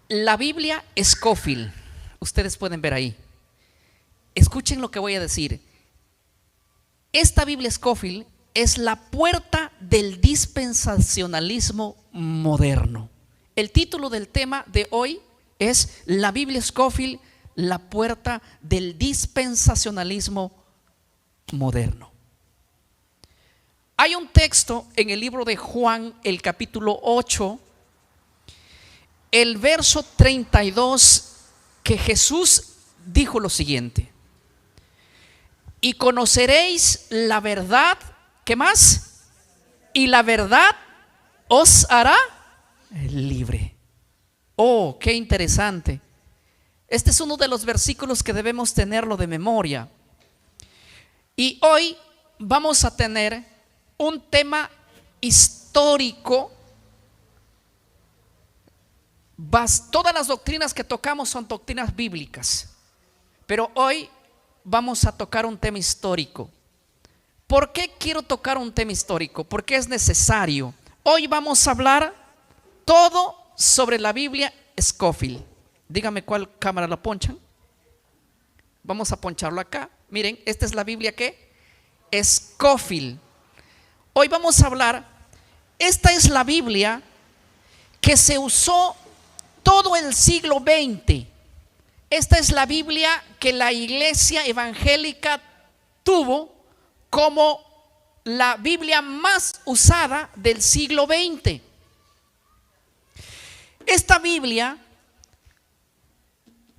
La Biblia Scofield, ustedes pueden ver ahí. Escuchen lo que voy a decir. Esta Biblia Scofield es la puerta del dispensacionalismo moderno. El título del tema de hoy es La Biblia Scofield, la puerta del dispensacionalismo moderno. Hay un texto en el libro de Juan, el capítulo 8, el verso 32, que Jesús dijo lo siguiente: y conoceréis la verdad, ¿qué más? Y la verdad os hará libre. Oh, qué interesante. Este es uno de los versículos que debemos tenerlo de memoria. Y hoy vamos a tener un tema histórico. Todas las doctrinas que tocamos son doctrinas bíblicas, pero hoy vamos a tocar un tema histórico. ¿Por qué quiero tocar un tema histórico? Porque es necesario. Hoy vamos a hablar todo sobre la Biblia Scofield. Dígame cuál cámara la ponchan. Vamos a poncharlo acá. Miren, esta es la Biblia ¿qué? Scofield. Hoy vamos a hablar. Esta es la Biblia que se usó todo el siglo XX. Esta es la Biblia que la iglesia evangélica tuvo como la Biblia más usada del siglo XX. Esta Biblia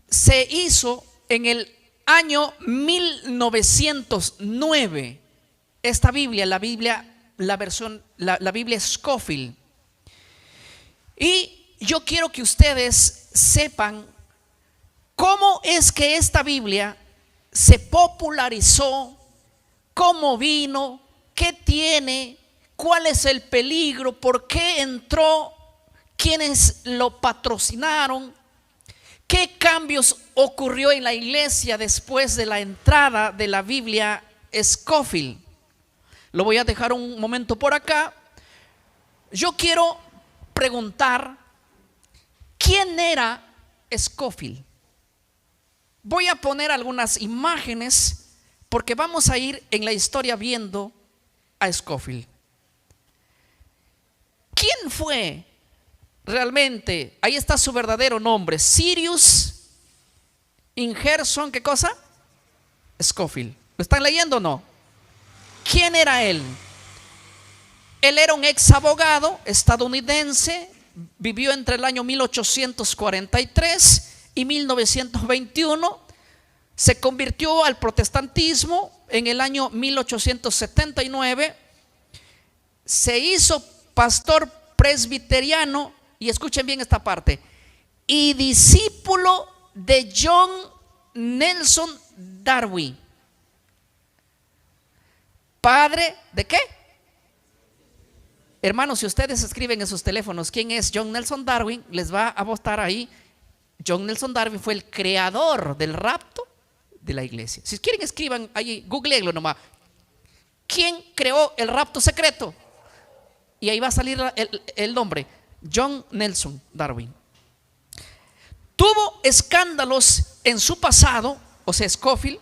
se hizo en el año 1909. Esta Biblia, la Biblia Scofield. Y yo quiero que ustedes sepan cómo es que esta Biblia se popularizó, cómo vino, qué tiene, cuál es el peligro, por qué entró, quiénes lo patrocinaron, qué cambios ocurrió en la iglesia después de la entrada de la Biblia Scofield. Lo voy a dejar un momento por acá. Yo quiero preguntar, ¿quién era Scofield? Voy a poner algunas imágenes porque vamos a ir en la historia viendo a Scofield. ¿Quién fue realmente? Ahí está su verdadero nombre: Sirius Ingerson, ¿qué cosa? Scofield. ¿Lo están leyendo o no? ¿Quién era él? Él era un ex abogado estadounidense. Vivió entre el año 1843 y 1921. Se convirtió al protestantismo en el año 1879. Se hizo pastor presbiteriano, y escuchen bien esta parte, y discípulo de John Nelson Darby. ¿Padre de qué? Hermanos, si ustedes escriben en sus teléfonos quién es John Nelson Darby, les va a botar ahí. John Nelson Darby fue el creador del rapto de la iglesia. Si quieren, escriban ahí, googleenlo nomás. ¿Quién creó el rapto secreto? Y ahí va a salir el nombre: John Nelson Darby. Tuvo escándalos en su pasado, o sea, Scofield.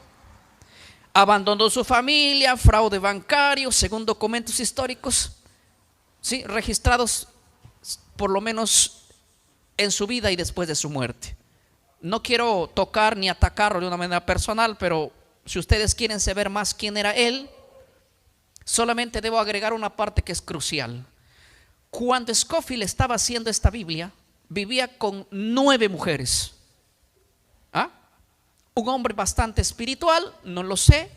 Abandonó su familia, fraude bancario, según documentos históricos, ¿sí?, registrados por lo menos en su vida y después de su muerte. No quiero tocar ni atacarlo de una manera personal, pero si ustedes quieren saber más quién era él, solamente debo agregar una parte que es crucial. Cuando Scofield estaba haciendo esta Biblia, vivía con 9 mujeres. Un hombre bastante espiritual, no lo sé.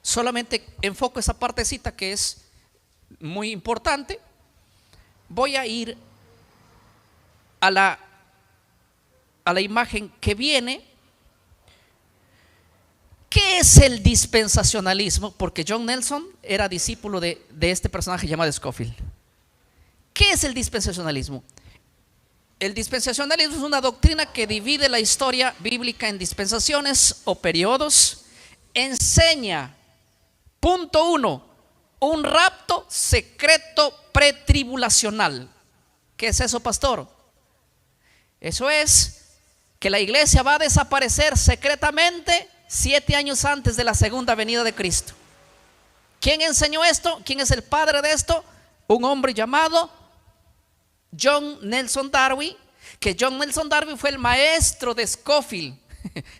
Solamente enfoco esa partecita que es muy importante. Voy a ir a la imagen que viene. ¿Qué es el dispensacionalismo? Porque John Nelson era discípulo de este personaje llamado Scofield. ¿Qué es el dispensacionalismo? El dispensacionalismo es una doctrina que divide la historia bíblica en dispensaciones o periodos. Enseña, punto 1, un rapto secreto pretribulacional. ¿Qué es eso, pastor? Eso es que la iglesia va a desaparecer secretamente 7 años antes de la segunda venida de Cristo. ¿Quién enseñó esto? ¿Quién es el padre de esto? Un hombre llamado John Nelson Darby, que John Nelson Darby fue el maestro de Scofield.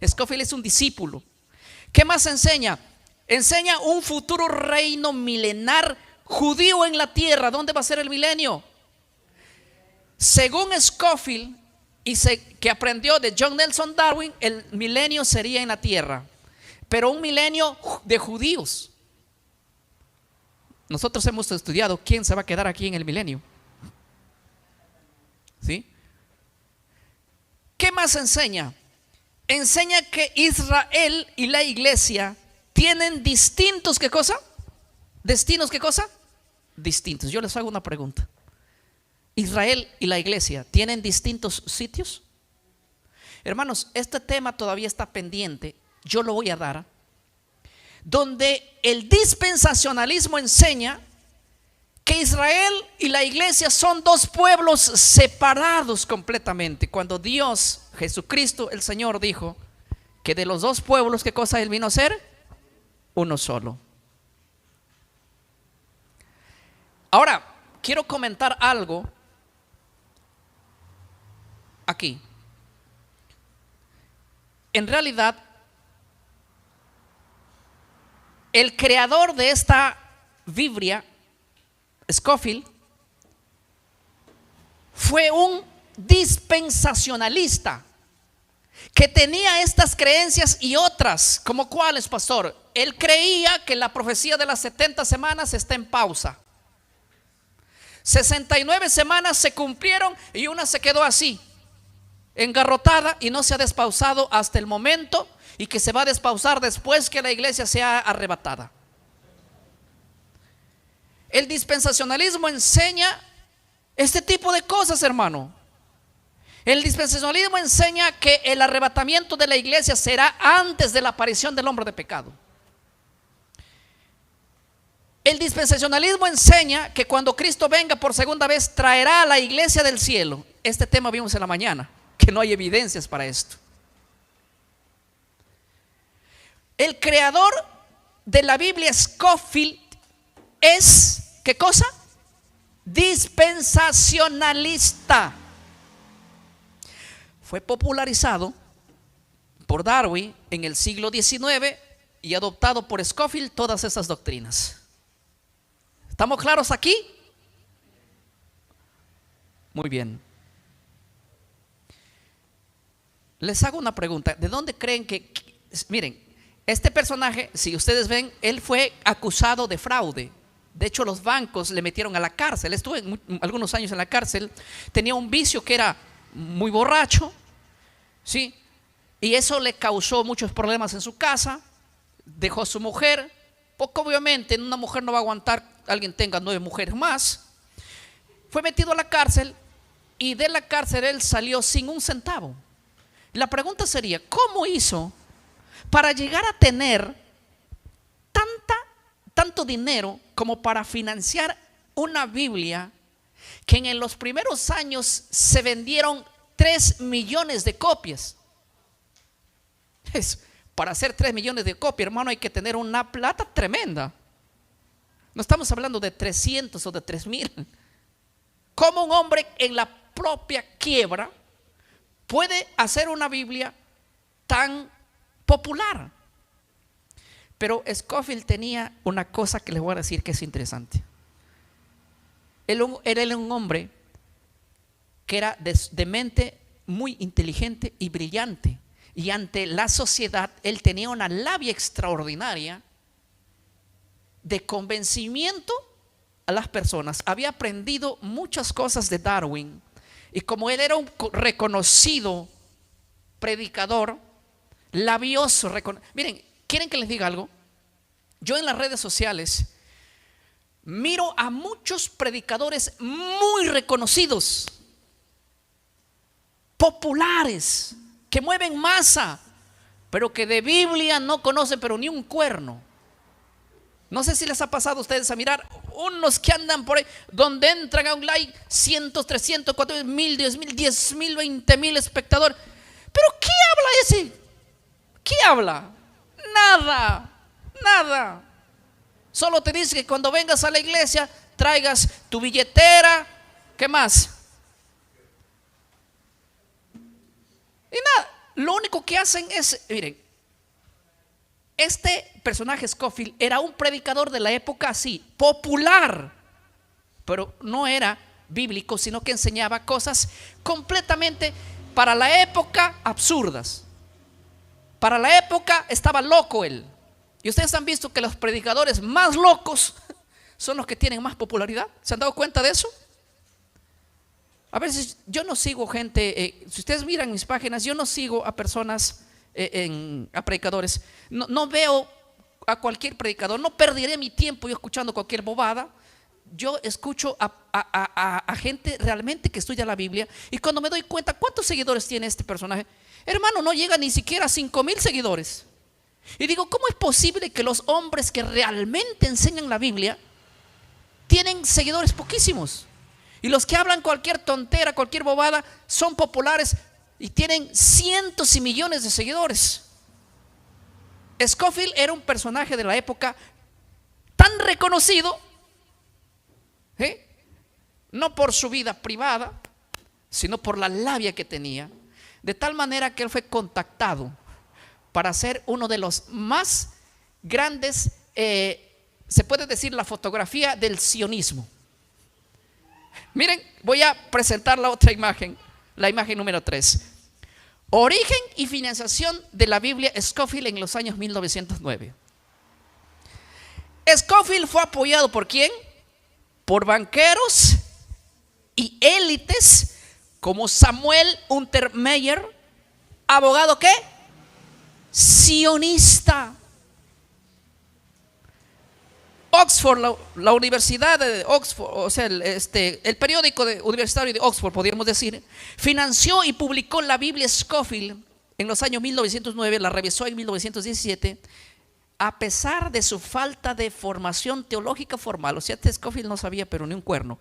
Scofield es un discípulo. ¿Qué más enseña? Enseña un futuro reino milenar judío en la tierra. ¿Dónde va a ser el milenio? Según Scofield, que aprendió de John Nelson Darby, el milenio sería en la tierra, pero un milenio de judíos. Nosotros hemos estudiado quién se va a quedar aquí en el milenio. ¿Sí? ¿Qué más enseña? Enseña que Israel y la iglesia tienen distintos, ¿qué cosa? ¿Destinos qué cosa? Distintos. Yo les hago una pregunta. ¿Israel y la iglesia tienen distintos sitios? Hermanos, este tema todavía está pendiente. Yo lo voy a dar. Donde el dispensacionalismo enseña que Israel y la iglesia son dos pueblos separados completamente. Cuando Dios, Jesucristo, el Señor, dijo que de los dos pueblos, ¿qué cosa Él vino a ser? Uno solo. Ahora, quiero comentar algo aquí. En realidad, el creador de esta Biblia, Scofield, fue un dispensacionalista que tenía estas creencias y otras, como cuáles, pastor. Él creía que la profecía de las 70 semanas está en pausa. 69 semanas se cumplieron y una se quedó así, engarrotada, y no se ha despausado hasta el momento, y que se va a despausar después que la iglesia sea arrebatada. El dispensacionalismo enseña este tipo de cosas, hermano. El dispensacionalismo enseña que el arrebatamiento de la iglesia será antes de la aparición del hombre de pecado. El dispensacionalismo enseña que cuando Cristo venga por segunda vez traerá a la iglesia del cielo. Este tema vimos en la mañana, que no hay evidencias para esto. El creador de la Biblia, Scofield, es, ¿qué cosa? Dispensacionalista. Fue popularizado por Darwin en el siglo XIX y adoptado por Scofield todas esas doctrinas. ¿Estamos claros aquí? Muy bien. Les hago una pregunta. ¿De dónde creen que, miren, este personaje, si ustedes ven, él fue acusado de fraude? De hecho, los bancos le metieron a la cárcel. Estuvo algunos años en la cárcel. Tenía un vicio que era muy borracho, ¿sí? Y eso le causó muchos problemas en su casa. Dejó a su mujer. Porque obviamente una mujer no va a aguantar que alguien tenga 9 mujeres más. Fue metido a la cárcel y de la cárcel él salió sin un centavo. La pregunta sería, ¿cómo hizo para llegar a tener tanto dinero como para financiar una Biblia que en los primeros años se vendieron 3 millones de copias? Para hacer 3 millones de copias, hermano, hay que tener una plata tremenda. No estamos hablando de 300 o de 3,000. ¿Cómo un hombre en la propia quiebra puede hacer una Biblia tan popular? Pero Scofield tenía una cosa que les voy a decir que es interesante. Él era un hombre que era de mente muy inteligente y brillante. Y ante la sociedad, él tenía una labia extraordinaria de convencimiento a las personas. Había aprendido muchas cosas de Darwin. Y como él era un reconocido predicador, labioso, miren, ¿quieren que les diga algo? Yo en las redes sociales miro a muchos predicadores muy reconocidos, populares, que mueven masa, pero que de Biblia no conocen pero ni un cuerno. No sé si les ha pasado a ustedes a mirar unos que andan por ahí, donde entran a un like 100, 300, 400, 1000, 10,000, 10,000, 20,000 espectadores. Pero ¿qué habla ese? ¿Qué habla? Nada, nada. Solo te dice que cuando vengas a la iglesia traigas tu billetera. ¿Qué más? Y nada, lo único que hacen es, miren, este personaje Scofield era un predicador de la época así, popular, pero no era bíblico, sino que enseñaba cosas completamente para la época absurdas. Para la época estaba loco él. Y ustedes han visto que los predicadores más locos son los que tienen más popularidad. ¿Se han dado cuenta de eso? A veces yo no sigo gente, si ustedes miran mis páginas, yo no sigo a personas, a predicadores. No veo a cualquier predicador, no perderé mi tiempo yo escuchando cualquier bobada. Yo escucho a gente realmente que estudia la Biblia, y cuando me doy cuenta cuántos seguidores tiene este personaje, hermano, no llega ni siquiera a 5,000 seguidores. Y digo, ¿cómo es posible que los hombres que realmente enseñan la Biblia tienen seguidores poquísimos? Y los que hablan cualquier tontera, cualquier bobada, son populares y tienen cientos y millones de seguidores. Scofield era un personaje de la época tan reconocido, no por su vida privada, sino por la labia que tenía, de tal manera que él fue contactado para ser uno de los más grandes, se puede decir, la fotografía del sionismo. Miren, voy a presentar la otra imagen, la imagen número 3. Origen y financiación de la Biblia Scofield en los años 1909. Scofield fue apoyado ¿por quién? Por banqueros y élites como Samuel Untermeyer, abogado ¿qué? Sionista. Oxford, la Universidad de Oxford, o sea, el periódico universitario de Oxford, podríamos decir, financió y publicó la Biblia Scofield en los años 1909, la revisó en 1917, a pesar de su falta de formación teológica formal. O sea, Scofield no sabía pero ni un cuerno.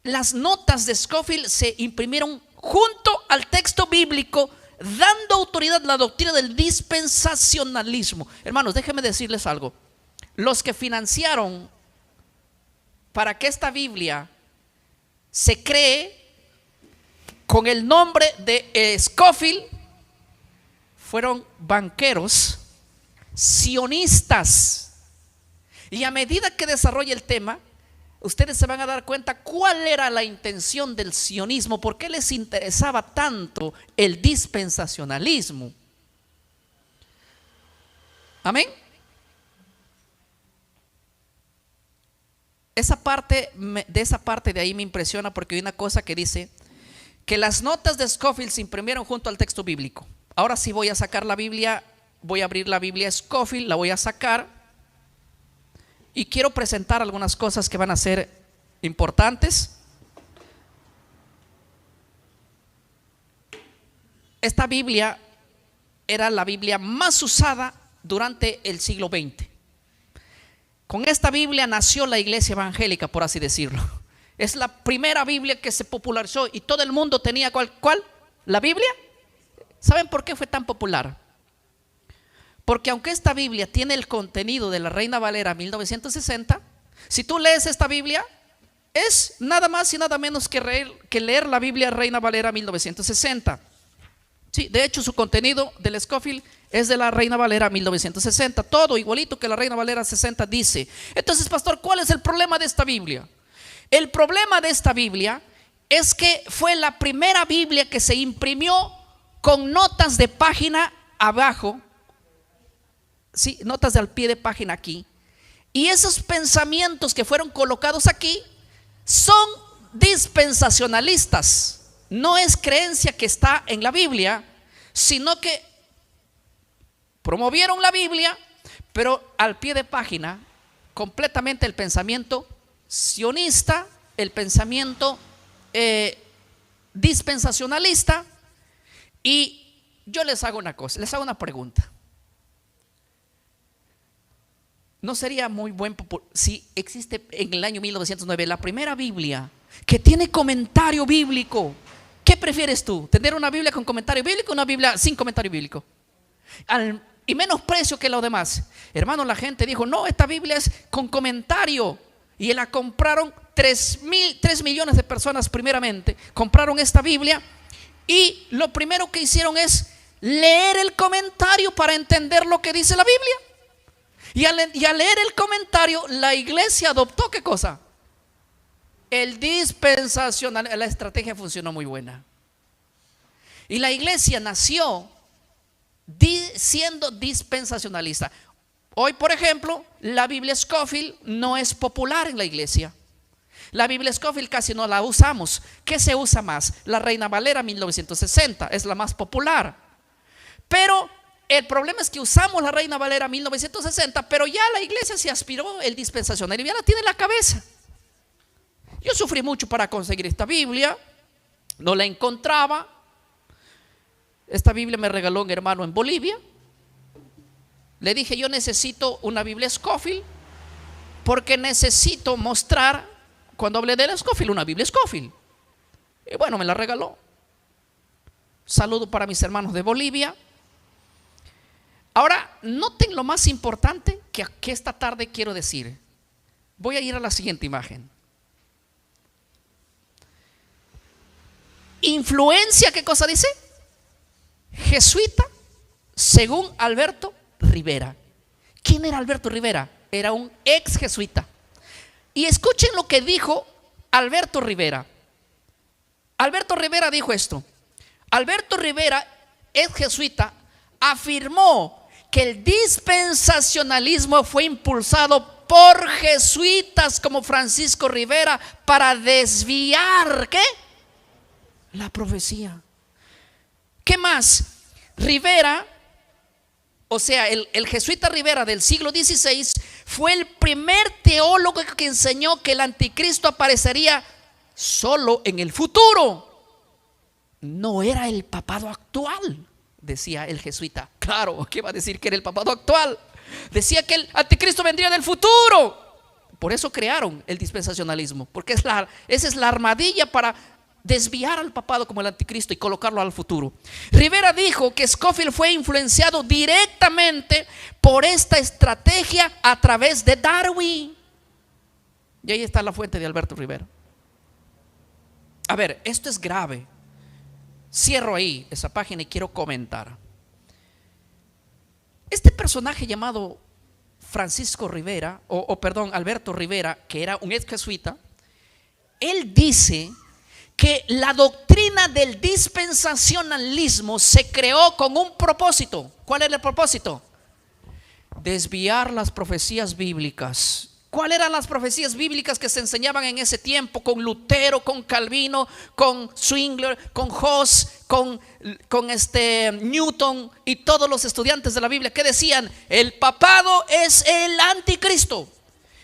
Las notas de Scofield se imprimieron junto al texto bíblico, dando autoridad a la doctrina del dispensacionalismo. Hermanos, déjenme decirles algo. Los que financiaron para que esta Biblia se cree con el nombre de Scofield fueron banqueros sionistas. Y a medida que desarrolle el tema, ustedes se van a dar cuenta cuál era la intención del sionismo, por qué les interesaba tanto el dispensacionalismo. Amén. De esa parte de ahí me impresiona, porque hay una cosa que dice que las notas de Scofield se imprimieron junto al texto bíblico. Ahora sí voy a sacar la Biblia, voy a abrir la Biblia Scofield, la voy a sacar y quiero presentar algunas cosas que van a ser importantes. Esta Biblia era la Biblia más usada durante el siglo XX. Con esta Biblia nació la iglesia evangélica, por así decirlo. Es la primera Biblia que se popularizó y todo el mundo tenía ¿cuál? ¿La Biblia? ¿Saben por qué fue tan popular? Porque aunque esta Biblia tiene el contenido de la Reina Valera 1960, si tú lees esta Biblia, es nada más y nada menos que leer la Biblia Reina Valera 1960. Sí, de hecho su contenido del Scofield es de la Reina Valera 1960, todo igualito que la Reina Valera 60 dice. Entonces, pastor, ¿cuál es el problema de esta Biblia? El problema de esta Biblia es que fue la primera Biblia que se imprimió con notas de página abajo, sí, notas de al pie de página aquí, y esos pensamientos que fueron colocados aquí son dispensacionalistas. No es creencia que está en la Biblia, sino que promovieron la Biblia, pero al pie de página completamente el pensamiento sionista, el pensamiento dispensacionalista. Y yo les hago una cosa, les hago una pregunta. No sería muy buen si existe en el año 1909 la primera Biblia que tiene comentario bíblico. ¿Qué prefieres tú? ¿Tener una Biblia con comentario bíblico o una Biblia sin comentario bíblico? Y menos precio que lo demás. Hermano, la gente dijo, no, esta Biblia es con comentario. Y la compraron 3 millones de personas primeramente. Compraron esta Biblia y lo primero que hicieron es leer el comentario para entender lo que dice la Biblia. Y al leer el comentario, la iglesia adoptó ¿qué cosa? El dispensacional. La estrategia funcionó muy buena. Y la iglesia nació siendo dispensacionalista. Hoy, por ejemplo, la Biblia Scofield no es popular en la iglesia. La Biblia Scofield casi no la usamos. ¿Qué se usa más? La Reina Valera 1960 es la más popular. Pero el problema es que usamos la Reina Valera 1960, pero ya la iglesia se aspiró el dispensacionalismo, ya la tiene en la cabeza. Yo sufrí mucho para conseguir esta Biblia, no la encontraba. Esta Biblia me regaló un hermano en Bolivia. Le dije, yo necesito una Biblia Scofield porque necesito mostrar, cuando hablé de la Scofield, una Biblia Scofield. Y bueno, me la regaló. Saludo para mis hermanos de Bolivia. Ahora, noten lo más importante que esta tarde quiero decir. Voy a ir a la siguiente imagen. Influencia, ¿qué cosa dice? Jesuita, según Alberto Rivera. ¿Quién era Alberto Rivera? Era un ex jesuita. Y escuchen lo que dijo Alberto Rivera. Alberto Rivera dijo esto. Alberto Rivera, ex jesuita, afirmó que el dispensacionalismo fue impulsado por jesuitas como Francisco Rivera para desviar ¿qué? La profecía. ¿Qué más? Rivera, o sea, el jesuita Rivera del siglo XVI fue el primer teólogo que enseñó que el anticristo aparecería solo en el futuro. No era el papado actual, decía el jesuita. Claro, ¿qué va a decir que era el papado actual? Decía que el anticristo vendría del futuro. Por eso crearon el dispensacionalismo, porque esa es la armadilla para desviar al papado como el anticristo y colocarlo al futuro. Rivera dijo que Scofield fue influenciado directamente por esta estrategia a través de Darwin. Y ahí está la fuente de Alberto Rivera. A ver, esto es grave. Cierro ahí esa página y quiero comentar. Este personaje llamado Francisco Rivera, perdón, Alberto Rivera, que era un ex jesuita, él dice que la doctrina del dispensacionalismo se creó con un propósito. ¿Cuál era el propósito? Desviar las profecías bíblicas. ¿Cuáles eran las profecías bíblicas que se enseñaban en ese tiempo? Con Lutero, con Calvino, con Zwingli, con Hus, con Newton y todos los estudiantes de la Biblia que decían: el papado es el anticristo,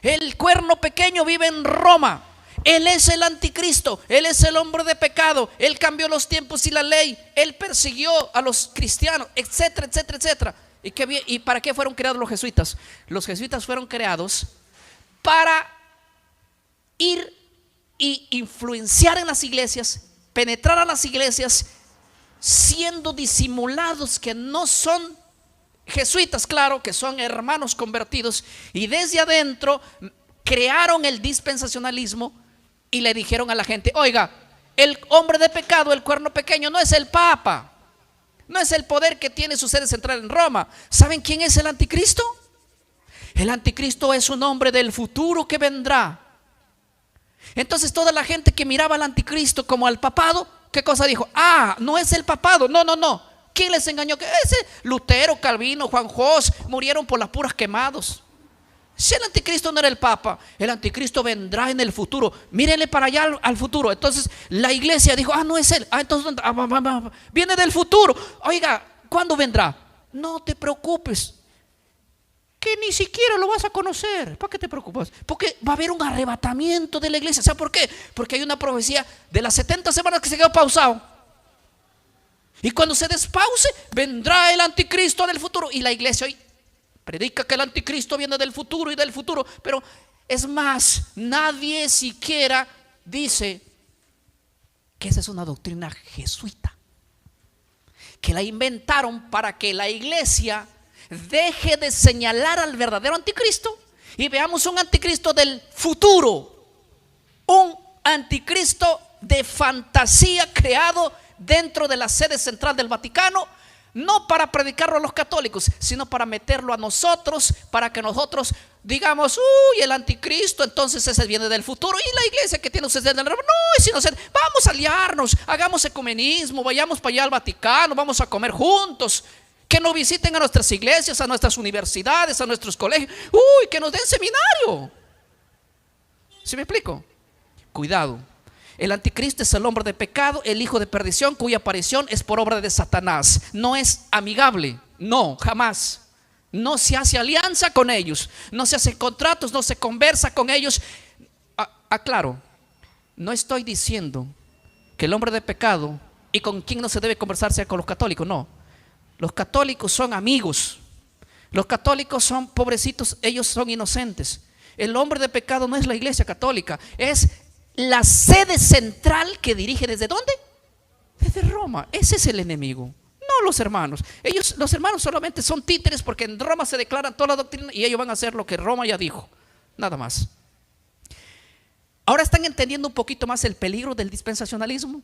el cuerno pequeño vive en Roma, él es el anticristo, él es el hombre de pecado, él cambió los tiempos y la ley, él persiguió a los cristianos, etcétera, etcétera, etcétera. ¿Y para qué fueron creados los jesuitas? Los jesuitas fueron creados para ir y influenciar en las iglesias, penetrar a las iglesias, siendo disimulados que no son jesuitas, claro, que son hermanos convertidos, y desde adentro crearon el dispensacionalismo y le dijeron a la gente: oiga, el hombre de pecado, el cuerno pequeño, no es el Papa, no es el poder que tiene su sede central en Roma. ¿Saben quién es el anticristo? El anticristo es un hombre del futuro que vendrá. Entonces toda la gente que miraba al anticristo como al papado, ¿qué cosa dijo? Ah, no es el papado, no. ¿Quién les engañó? Que ese Lutero, Calvino, Juan Hus murieron por las puras quemados. Si el anticristo no era el papa, el anticristo vendrá en el futuro. Mírenle para allá al futuro. Entonces la iglesia dijo: ah, no es él. Ah, entonces viene del futuro. Oiga, ¿cuándo vendrá? No te preocupes, que ni siquiera lo vas a conocer. ¿Para qué te preocupas? Porque va a haber un arrebatamiento de la iglesia. ¿Sabes por qué? Porque hay una profecía de las 70 semanas que se quedó pausado. Y cuando se despause, vendrá el anticristo del futuro. Y la iglesia hoy Predica que el anticristo viene del futuro y del futuro. Pero es más, nadie siquiera dice que esa es una doctrina jesuita, que la inventaron para que la iglesia deje de señalar al verdadero anticristo y veamos un anticristo del futuro, un anticristo de fantasía creado dentro de la sede central del Vaticano, no para predicarlo a los católicos, sino para meterlo a nosotros, para que nosotros digamos, uy, el anticristo, entonces ese viene del futuro, y la iglesia que tiene ustedes del no, es inocente. Vamos a aliarnos, hagamos ecumenismo, vayamos para allá al Vaticano, vamos a comer juntos, que nos visiten a nuestras iglesias, a nuestras universidades, a nuestros colegios, uy, que nos den seminario. ¿Sí me explico? Cuidado. El anticristo es el hombre de pecado, el hijo de perdición, cuya aparición es por obra de Satanás. No es amigable, no, jamás. No se hace alianza con ellos, no se hacen contratos, no se conversa con ellos. Aclaro, no estoy diciendo que el hombre de pecado y con quien no se debe conversar sea con los católicos, no. Los católicos son amigos, los católicos son pobrecitos, ellos son inocentes. El hombre de pecado no es la iglesia católica, es la sede central que dirige ¿desde dónde? Desde Roma. Ese es el enemigo, no los hermanos. Los hermanos solamente son títeres porque en Roma se declaran toda la doctrina y ellos van a hacer lo que Roma ya dijo, nada más. Ahora están entendiendo un poquito más el peligro del dispensacionalismo.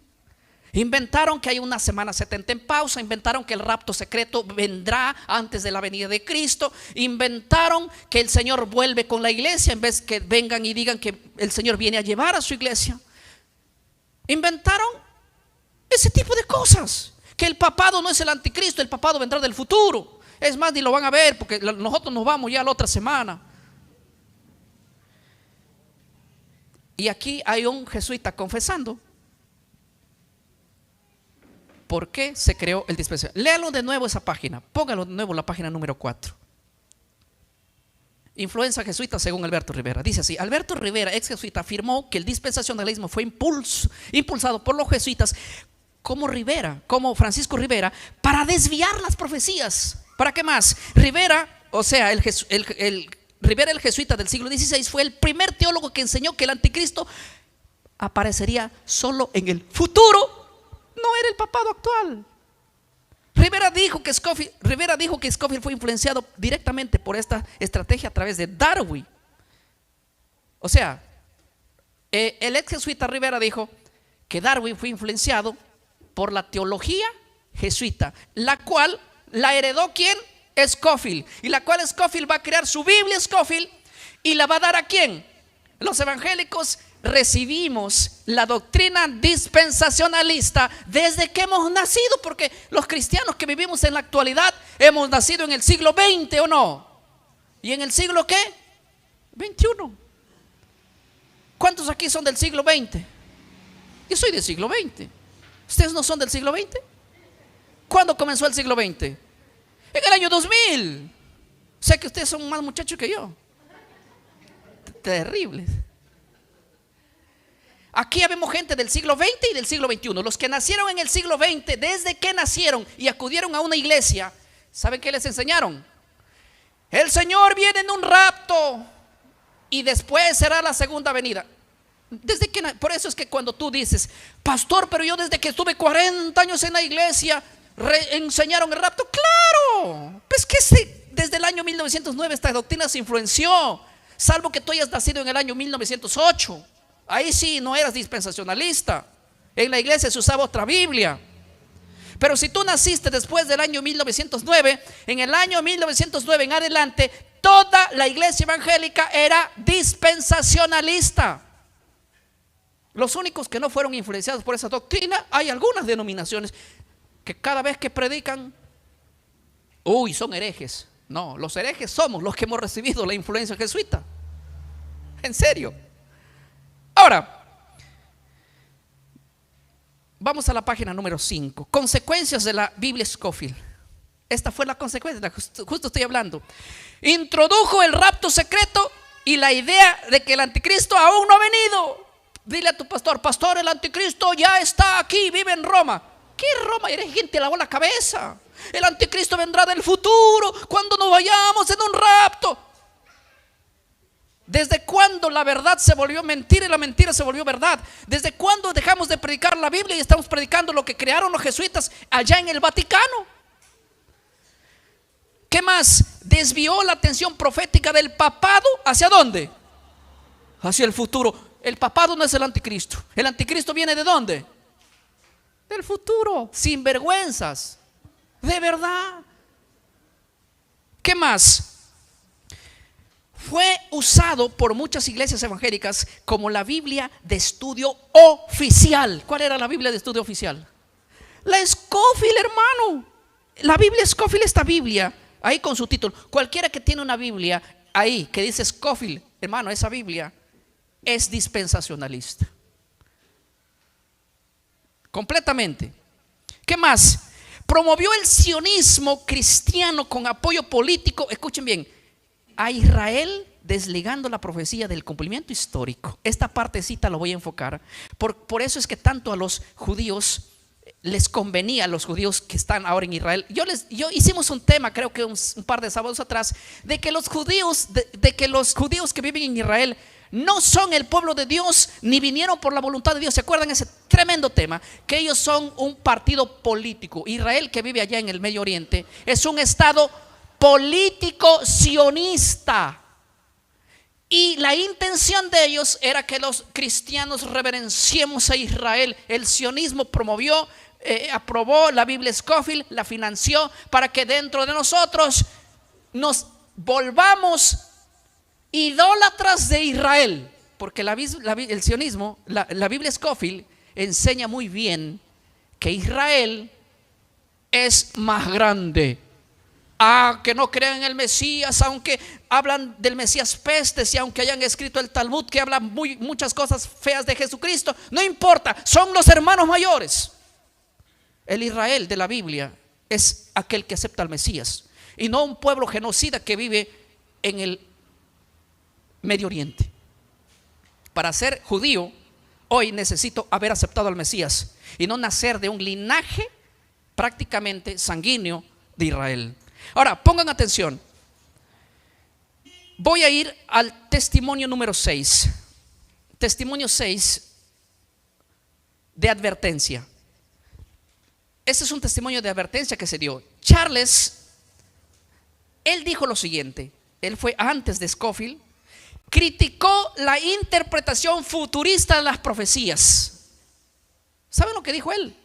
Inventaron que hay una semana 70 en pausa, inventaron que el rapto secreto vendrá antes de la venida de Cristo, inventaron que el Señor vuelve con la iglesia en vez que vengan y digan que el Señor viene a llevar a su iglesia. Inventaron ese tipo de cosas, que el papado no es el anticristo, el papado vendrá del futuro. Es más, ni lo van a ver porque nosotros nos vamos ya la otra semana. Y aquí hay un jesuita confesando ¿por qué se creó el dispensacionalismo? Léalo de nuevo esa página, póngalo de nuevo la página número 4. Influencia jesuita según Alberto Rivera. Dice así: Alberto Rivera, ex jesuita, afirmó que el dispensacionalismo fue impulsado por los jesuitas como Francisco Rivera, para desviar las profecías. ¿Para qué más? Rivera, o sea, Rivera el jesuita del siglo XVI, fue el primer teólogo que enseñó que el anticristo aparecería solo en el futuro. No era el papado actual. Rivera dijo que Scofield fue influenciado directamente por esta estrategia a través de Darwin. O sea, el ex jesuita Rivera dijo que Darwin fue influenciado por la teología jesuita, la cual la heredó ¿quién? Scofield. Y la cual Scofield va a crear su Biblia Scofield y la va a dar ¿a quién? Los evangélicos recibimos la doctrina dispensacionalista desde que hemos nacido, porque los cristianos que vivimos en la actualidad hemos nacido en el siglo XX, ¿o no? ¿Y en el siglo qué? XXI. ¿Cuántos aquí son del siglo XX? Yo soy del siglo XX. ¿Ustedes no son del siglo XX? ¿Cuándo comenzó el siglo XX? En el año 2000. Sé que ustedes son más muchachos que yo. Terribles. Aquí vemos gente del siglo XX y del siglo XXI. Los que nacieron en el siglo XX, desde que nacieron y acudieron a una iglesia, ¿saben qué les enseñaron? El Señor viene en un rapto y después será la segunda venida. Por eso es que cuando tú dices, pastor, pero yo desde que estuve 40 años en la iglesia enseñaron el rapto. ¡Claro! Pues que desde el año 1909 esta doctrina se influenció, salvo que tú hayas nacido en el año 1908. Ahí sí no eras dispensacionalista. En la iglesia se usaba otra Biblia. Pero si tú naciste después del año 1909, en el año 1909 en adelante, toda la iglesia evangélica era dispensacionalista. Los únicos que no fueron influenciados por esa doctrina, hay algunas denominaciones que cada vez que predican, son herejes. No, los herejes somos los que hemos recibido la influencia jesuita. En serio. Ahora, vamos a la página número 5. Consecuencias de la Biblia Scofield. Esta fue la consecuencia, justo estoy hablando. Introdujo el rapto secreto y la idea de que el anticristo aún no ha venido. Dile a tu pastor, el anticristo ya está aquí, vive en Roma. ¿Qué Roma? Eres gente, lavó la cabeza. El anticristo vendrá del futuro, cuando nos vayamos en un rapto. ¿Desde cuándo la verdad se volvió mentira y la mentira se volvió verdad? ¿Desde cuándo dejamos de predicar la Biblia y estamos predicando lo que crearon los jesuitas allá en el Vaticano? ¿Qué más? Desvió la atención profética del papado. ¿Hacia dónde? Hacia el futuro. El papado no es el anticristo. El anticristo viene ¿de dónde? Del futuro. Sin vergüenzas. De verdad. ¿Qué más? Fue usado por muchas iglesias evangélicas como la Biblia de estudio oficial. ¿Cuál era la Biblia de estudio oficial? La Scofield, hermano. La Biblia Scofield, esta Biblia, ahí con su título. Cualquiera que tiene una Biblia ahí que dice Scofield, hermano, esa Biblia es dispensacionalista. Completamente. ¿Qué más? Promovió el sionismo cristiano con apoyo político. Escuchen bien. A Israel, desligando la profecía del cumplimiento histórico. Esta partecita lo voy a enfocar. Por eso es que tanto a los judíos les convenía, a los judíos que están ahora en Israel. Yo hicimos un tema, creo que un par de sábados atrás, de que los judíos que viven en Israel no son el pueblo de Dios, ni vinieron por la voluntad de Dios. ¿Se acuerdan ese tremendo tema? Que ellos son un partido político. Israel, que vive allá en el Medio Oriente, es un estado político sionista. Y la intención de ellos era que los cristianos reverenciemos a Israel. El sionismo promovió, aprobó la Biblia Scofield, la financió para que dentro de nosotros nos volvamos idólatras de Israel. Porque el sionismo, la Biblia Scofield enseña muy bien que Israel es más grande. Que no crean en el Mesías, aunque hablan del Mesías pestes y aunque hayan escrito el Talmud que habla muchas cosas feas de Jesucristo, no importa, son los hermanos mayores. El Israel de la Biblia es aquel que acepta al Mesías y no un pueblo genocida que vive en el Medio Oriente. Para ser judío hoy necesito haber aceptado al Mesías y no nacer de un linaje prácticamente sanguíneo de Israel. Ahora, pongan atención. Voy a ir al testimonio número 6. Testimonio 6 de advertencia. Este es un testimonio de advertencia que se dio. Charles, él dijo lo siguiente. Él fue antes de Scofield. Criticó la interpretación futurista de las profecías. ¿Saben lo que dijo él?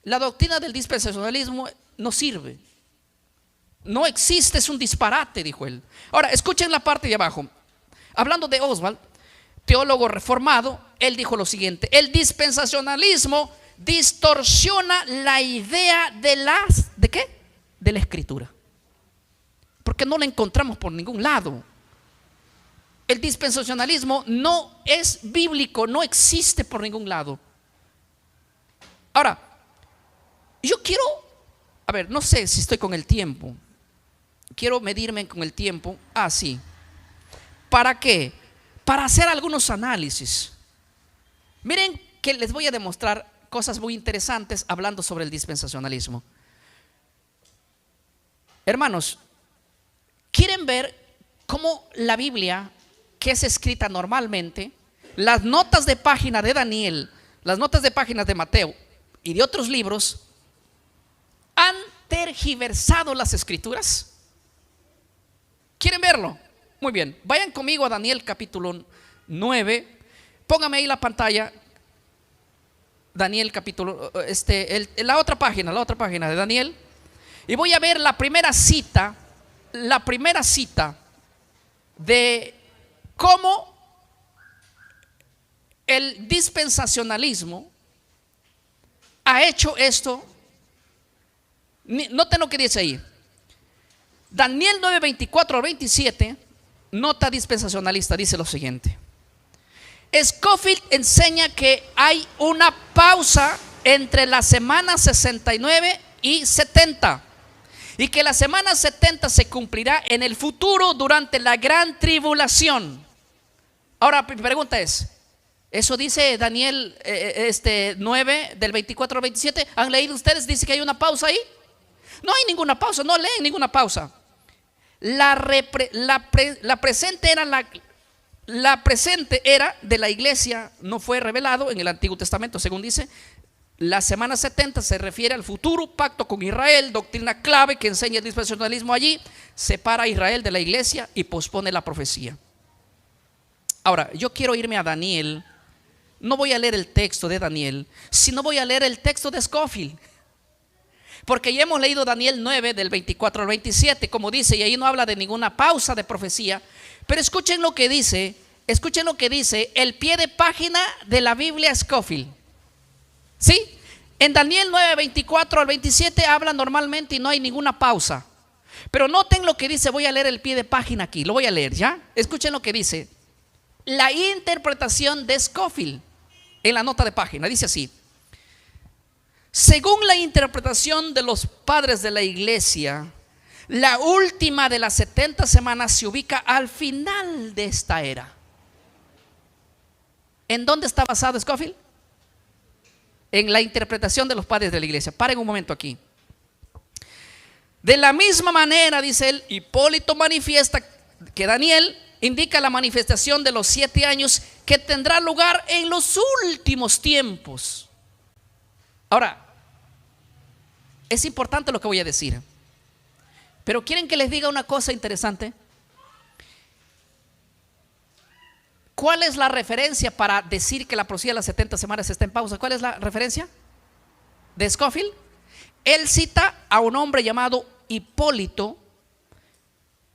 La doctrina del dispensacionalismo no sirve. No existe, es un disparate, dijo él. Ahora, escuchen la parte de abajo. Hablando de Oswald, teólogo reformado, él dijo lo siguiente: el dispensacionalismo distorsiona la idea ¿de qué? De la escritura. Porque no la encontramos por ningún lado. El dispensacionalismo no es bíblico, no existe por ningún lado. Ahora, yo quiero, no sé si estoy con el tiempo. Quiero medirme con el tiempo. Sí. ¿Para qué? Para hacer algunos análisis. Miren que les voy a demostrar cosas muy interesantes hablando sobre el dispensacionalismo. Hermanos, ¿quieren ver cómo la Biblia, que es escrita normalmente, las notas de página de Daniel, las notas de página de Mateo y de otros libros, han tergiversado las escrituras? ¿Quieren verlo? Muy bien, vayan conmigo a Daniel capítulo 9. Póngame ahí la pantalla. Daniel capítulo, la otra página de Daniel. Y voy a ver la primera cita de cómo el dispensacionalismo ha hecho esto. Noten lo que dice ahí. Daniel 9, 24 al 27, nota dispensacionalista, dice lo siguiente: Scofield enseña que hay una pausa entre la semana 69 y 70, y que la semana 70 se cumplirá en el futuro durante la gran tribulación. Ahora mi pregunta es: ¿eso dice Daniel 9 del 24 al 27? ¿Han leído ustedes? ¿Dice que hay una pausa ahí? No hay ninguna pausa, no leen ninguna pausa. La presente era la presente era de la iglesia, no fue revelado en el Antiguo Testamento, según dice. La semana 70 se refiere al futuro pacto con Israel, doctrina clave que enseña el dispensacionalismo allí, separa a Israel de la iglesia y pospone la profecía. Ahora, yo quiero irme a Daniel. No voy a leer el texto de Daniel, sino voy a leer el texto de Scofield. Porque ya hemos leído Daniel 9 del 24 al 27, como dice, y ahí no habla de ninguna pausa de profecía. Pero escuchen lo que dice el pie de página de la Biblia Scofield. ¿Sí? En Daniel 9, 24 al 27 habla normalmente y no hay ninguna pausa. Pero noten lo que dice, voy a leer el pie de página aquí, lo voy a leer, ¿ya? Escuchen lo que dice la interpretación de Scofield en la nota de página. Dice así: según la interpretación de los padres de la iglesia, la última de las 70 semanas se ubica al final de esta era. ¿En dónde está basado Scofield? En la interpretación de los padres de la iglesia. Paren un momento aquí. De la misma manera, dice él, Hipólito manifiesta que Daniel indica la manifestación de los 7 años que tendrá lugar en los últimos tiempos. Ahora, es importante lo que voy a decir, pero ¿quieren que les diga una cosa interesante? ¿Cuál es la referencia para decir que la profecía de las 70 semanas está en pausa? ¿Cuál es la referencia de Scofield? Él cita a un hombre llamado Hipólito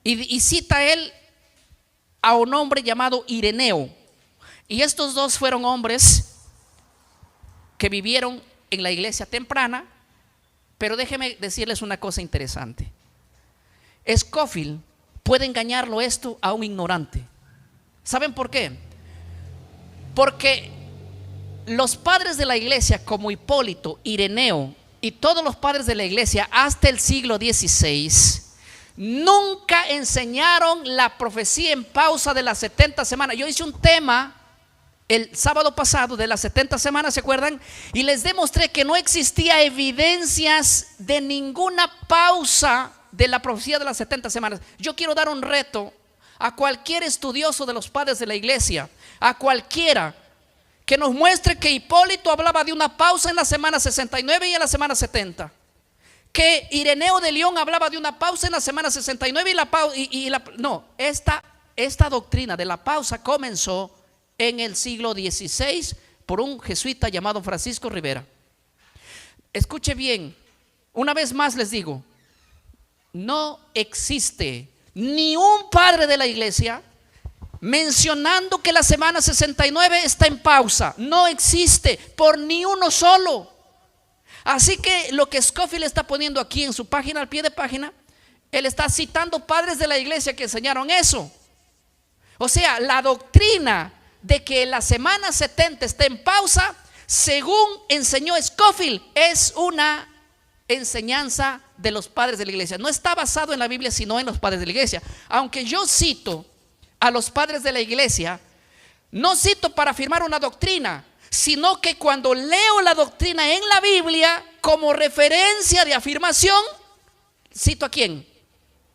y cita él a un hombre llamado Ireneo. Y estos dos fueron hombres que vivieron en la iglesia temprana. Pero déjenme decirles una cosa interesante. Scofield puede engañarlo esto a un ignorante. ¿Saben por qué? Porque los padres de la iglesia como Hipólito, Ireneo y todos los padres de la iglesia hasta el siglo XVI nunca enseñaron la profecía en pausa de las 70 semanas. Yo hice un tema el sábado pasado de las 70 semanas, ¿se acuerdan? Y les demostré que no existía evidencias de ninguna pausa de la profecía de las 70 semanas. Yo quiero dar un reto a cualquier estudioso de los padres de la iglesia, a cualquiera que nos muestre que Hipólito hablaba de una pausa en la semana 69 y en la semana 70. Que Ireneo de León hablaba de una pausa en la semana 69 no, esta doctrina de la pausa comenzó en el siglo XVI por un jesuita llamado Francisco Rivera. Escuche bien, una vez más les digo, no existe ni un padre de la iglesia mencionando que la semana 69 está en pausa. No existe por ni uno solo. Así que lo que Scofield está poniendo aquí en su página, al pie de página, él está citando padres de la iglesia que enseñaron eso. O sea, la doctrina de que la semana 70 está en pausa, según enseñó Scofield, es una enseñanza de los padres de la iglesia. No está basado en la Biblia, sino en los padres de la iglesia. Aunque yo cito a los padres de la iglesia, no cito para afirmar una doctrina, sino que cuando leo la doctrina en la Biblia como referencia de afirmación, cito a quién,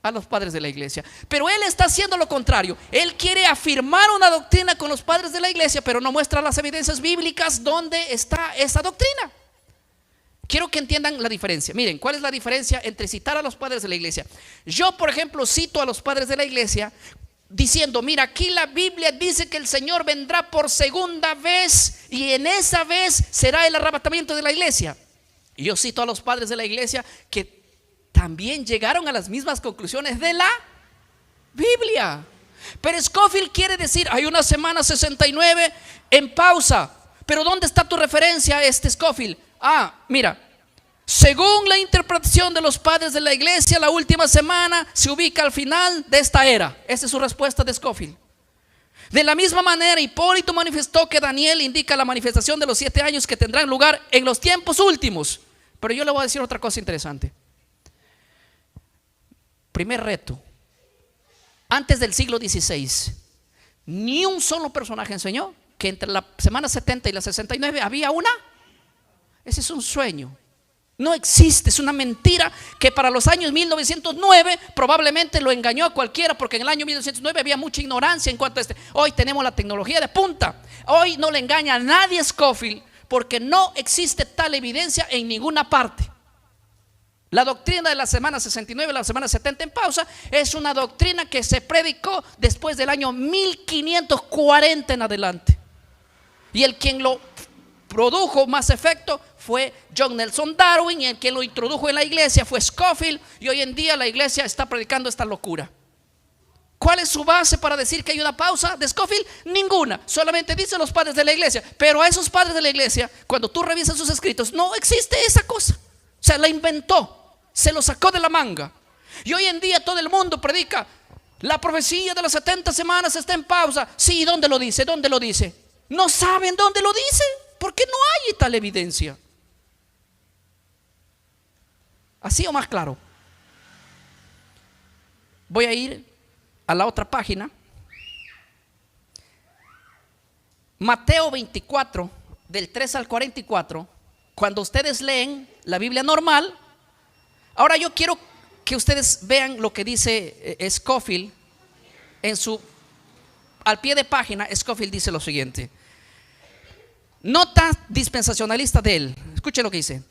a los padres de la iglesia. Pero él está haciendo lo contrario. Él quiere afirmar una doctrina con los padres de la iglesia, pero no muestra las evidencias bíblicas donde está esa doctrina. Quiero que entiendan la diferencia. Miren, ¿cuál es la diferencia entre citar a los padres de la iglesia? Yo, por ejemplo, cito a los padres de la iglesia diciendo, mira, aquí la Biblia dice que el Señor vendrá por segunda vez y en esa vez será el arrebatamiento de la iglesia. Y yo cito a los padres de la iglesia que también llegaron a las mismas conclusiones de la Biblia. Pero Scofield quiere decir, hay una semana 69 en pausa. Pero ¿dónde está tu referencia, Scofield? Mira, según la interpretación de los padres de la iglesia, la última semana se ubica al final de esta era. Esa es su respuesta de Scofield. De la misma manera, Hipólito manifestó que Daniel indica la manifestación de los 7 años que tendrán lugar en los tiempos últimos. Pero yo le voy a decir otra cosa interesante. Primer reto. Antes del siglo XVI, ni un solo personaje enseñó que entre la semana 70 y la 69 había una. Ese es un sueño. No existe, es una mentira que para los años 1909 probablemente lo engañó a cualquiera, porque en el año 1909 había mucha ignorancia en cuanto a este. Hoy tenemos la tecnología de punta. Hoy no le engaña a nadie Scofield, porque no existe tal evidencia en ninguna parte. La doctrina de la semana 69, la semana 70 en pausa, es una doctrina que se predicó después del año 1540 en adelante. Y el quien lo produjo más efecto fue John Nelson Darwin, y el que lo introdujo en la iglesia fue Scofield, y hoy en día la iglesia está predicando esta locura. ¿Cuál es su base para decir que hay una pausa de Scofield? Ninguna, solamente dicen los padres de la iglesia. Pero a esos padres de la iglesia, cuando tú revisas sus escritos, no existe esa cosa. Se la inventó, se lo sacó de la manga. Y hoy en día todo el mundo predica: la profecía de las 70 semanas está en pausa. Sí, ¿dónde lo dice? ¿Dónde lo dice? No saben dónde lo dice, porque no hay tal evidencia. ¿Así o más claro? Voy a ir a la otra página. Mateo 24, del 3 al 44. Cuando ustedes leen la Biblia normal. Ahora yo quiero que ustedes vean lo que dice Scofield en su, al pie de página. Scofield dice lo siguiente: nota dispensacionalista de él. Escuchen lo que dice.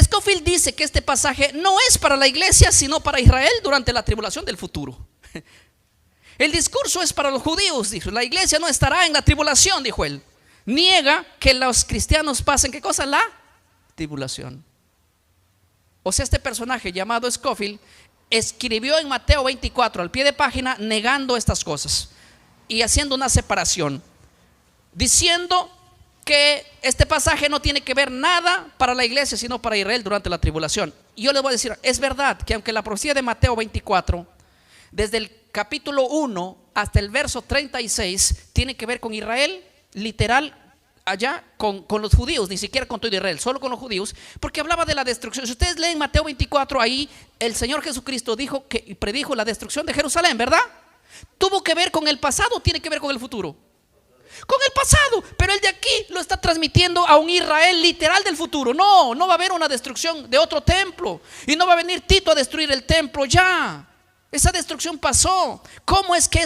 Scofield dice que este pasaje no es para la iglesia, sino para Israel durante la tribulación del futuro. El discurso es para los judíos, dijo. La iglesia no estará en la tribulación, dijo él. Niega que los cristianos pasen, ¿qué cosa? La tribulación. O sea, este personaje llamado Scofield escribió en Mateo 24 al pie de página negando estas cosas y haciendo una separación, diciendo que este pasaje no tiene que ver nada para la iglesia, sino para Israel durante la tribulación. Y yo les voy a decir, es verdad que aunque la profecía de Mateo 24, desde el capítulo 1 hasta el verso 36, tiene que ver con Israel, literal, allá con los judíos, ni siquiera con todo Israel, solo con los judíos, porque hablaba de la destrucción. Si ustedes leen Mateo 24, ahí el Señor Jesucristo dijo que predijo la destrucción de Jerusalén, ¿verdad? ¿Tuvo que ver con el pasado o tiene que ver con el futuro? Con el pasado, pero el de aquí lo está transmitiendo a un Israel literal del futuro. No va a haber una destrucción de otro templo, y no va a venir Tito a destruir el templo ya. Esa destrucción pasó. ¿Cómo es que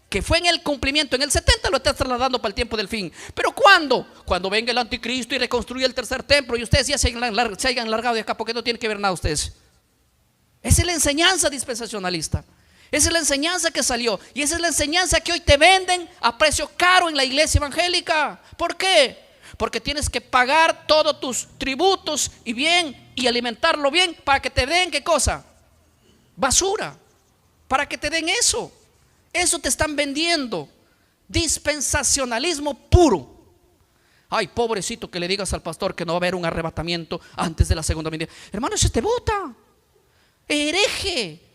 que fue en el cumplimiento en el 70 lo está trasladando para el tiempo del fin? Pero ¿cuándo? Cuando venga el anticristo y reconstruya el tercer templo, y ustedes ya se hayan largado de acá, porque no tienen que ver nada ustedes. Esa es la enseñanza dispensacionalista. Esa es la enseñanza que salió, y esa es la enseñanza que hoy te venden a precio caro en la iglesia evangélica. ¿Por qué? Porque tienes que pagar todos tus tributos y bien, y alimentarlo bien, para que te den, ¿qué cosa? Basura. Para que te den eso. Eso te están vendiendo. Dispensacionalismo puro. Ay, pobrecito, que le digas al pastor que no va a haber un arrebatamiento antes de la segunda venida. Hermano, eso te bota. Hereje.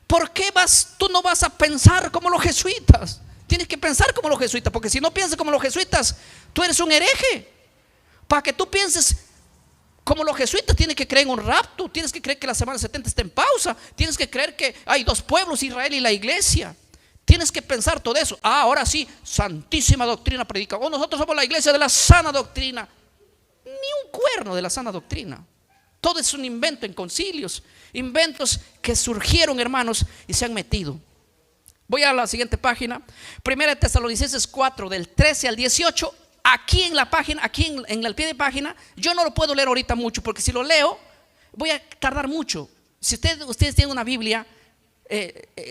¿Por qué tú no vas a pensar como los jesuitas? Tienes que pensar como los jesuitas, porque si no piensas como los jesuitas, tú eres un hereje. Para que tú pienses como los jesuitas, tienes que creer en un rapto, tienes que creer que la semana 70 está en pausa, tienes que creer que hay dos pueblos, Israel y la iglesia. Tienes que pensar todo eso. Ahora sí, santísima doctrina predica. Nosotros somos la iglesia de la sana doctrina. Ni un cuerno de la sana doctrina. Todo es un invento en concilios, inventos que surgieron, hermanos, y se han metido. Voy a la siguiente página. Primera de Tesalonicenses 4, del 13 al 18. Aquí en la página, aquí en el pie de página. Yo no lo puedo leer ahorita mucho, porque si lo leo voy a tardar mucho. Si ustedes tienen una Biblia,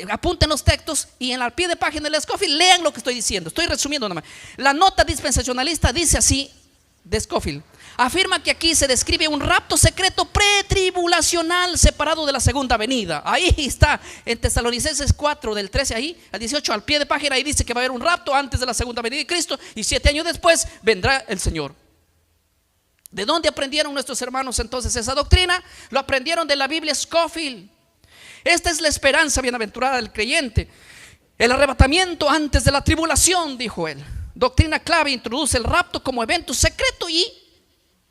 apunten los textos, y en el pie de página del Scofield lean lo que estoy diciendo. Estoy resumiendo nada más. La nota dispensacionalista dice así de Scofield: afirma que aquí se describe un rapto secreto pretribulacional separado de la segunda venida. Ahí está, en Tesalonicenses 4, del 13 ahí al 18, al pie de página, ahí dice que va a haber un rapto antes de la segunda venida de Cristo, y 7 años después vendrá el Señor. ¿De dónde aprendieron nuestros hermanos entonces esa doctrina? Lo aprendieron de la Biblia Scofield. Esta es la esperanza bienaventurada del creyente, el arrebatamiento antes de la tribulación, dijo él. Doctrina clave: introduce el rapto como evento secreto y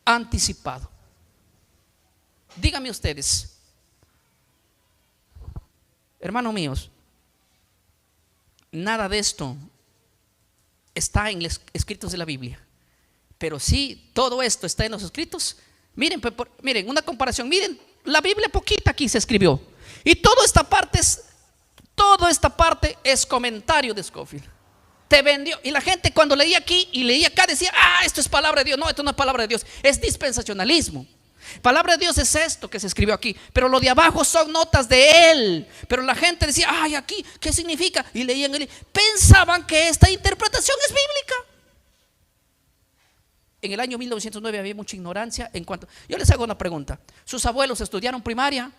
anticipado. Díganme ustedes, hermanos míos, nada de esto está en los escritos de la Biblia, pero sí todo esto está en los escritos Miren, miren, una comparación. Miren, la Biblia poquita aquí se escribió. Y toda esta parte es comentario de Scofield. Te vendió. Y la gente cuando leía aquí y leía acá decía, esto es palabra de Dios. No, esto no es palabra de Dios, es dispensacionalismo. Palabra de Dios es esto que se escribió aquí, pero lo de abajo son notas de él. Pero la gente decía, aquí, ¿qué significa? Y leían, pensaban que esta interpretación es bíblica. En el año 1909 había mucha ignorancia en cuanto. Yo les hago una pregunta: ¿sus abuelos estudiaron primaria?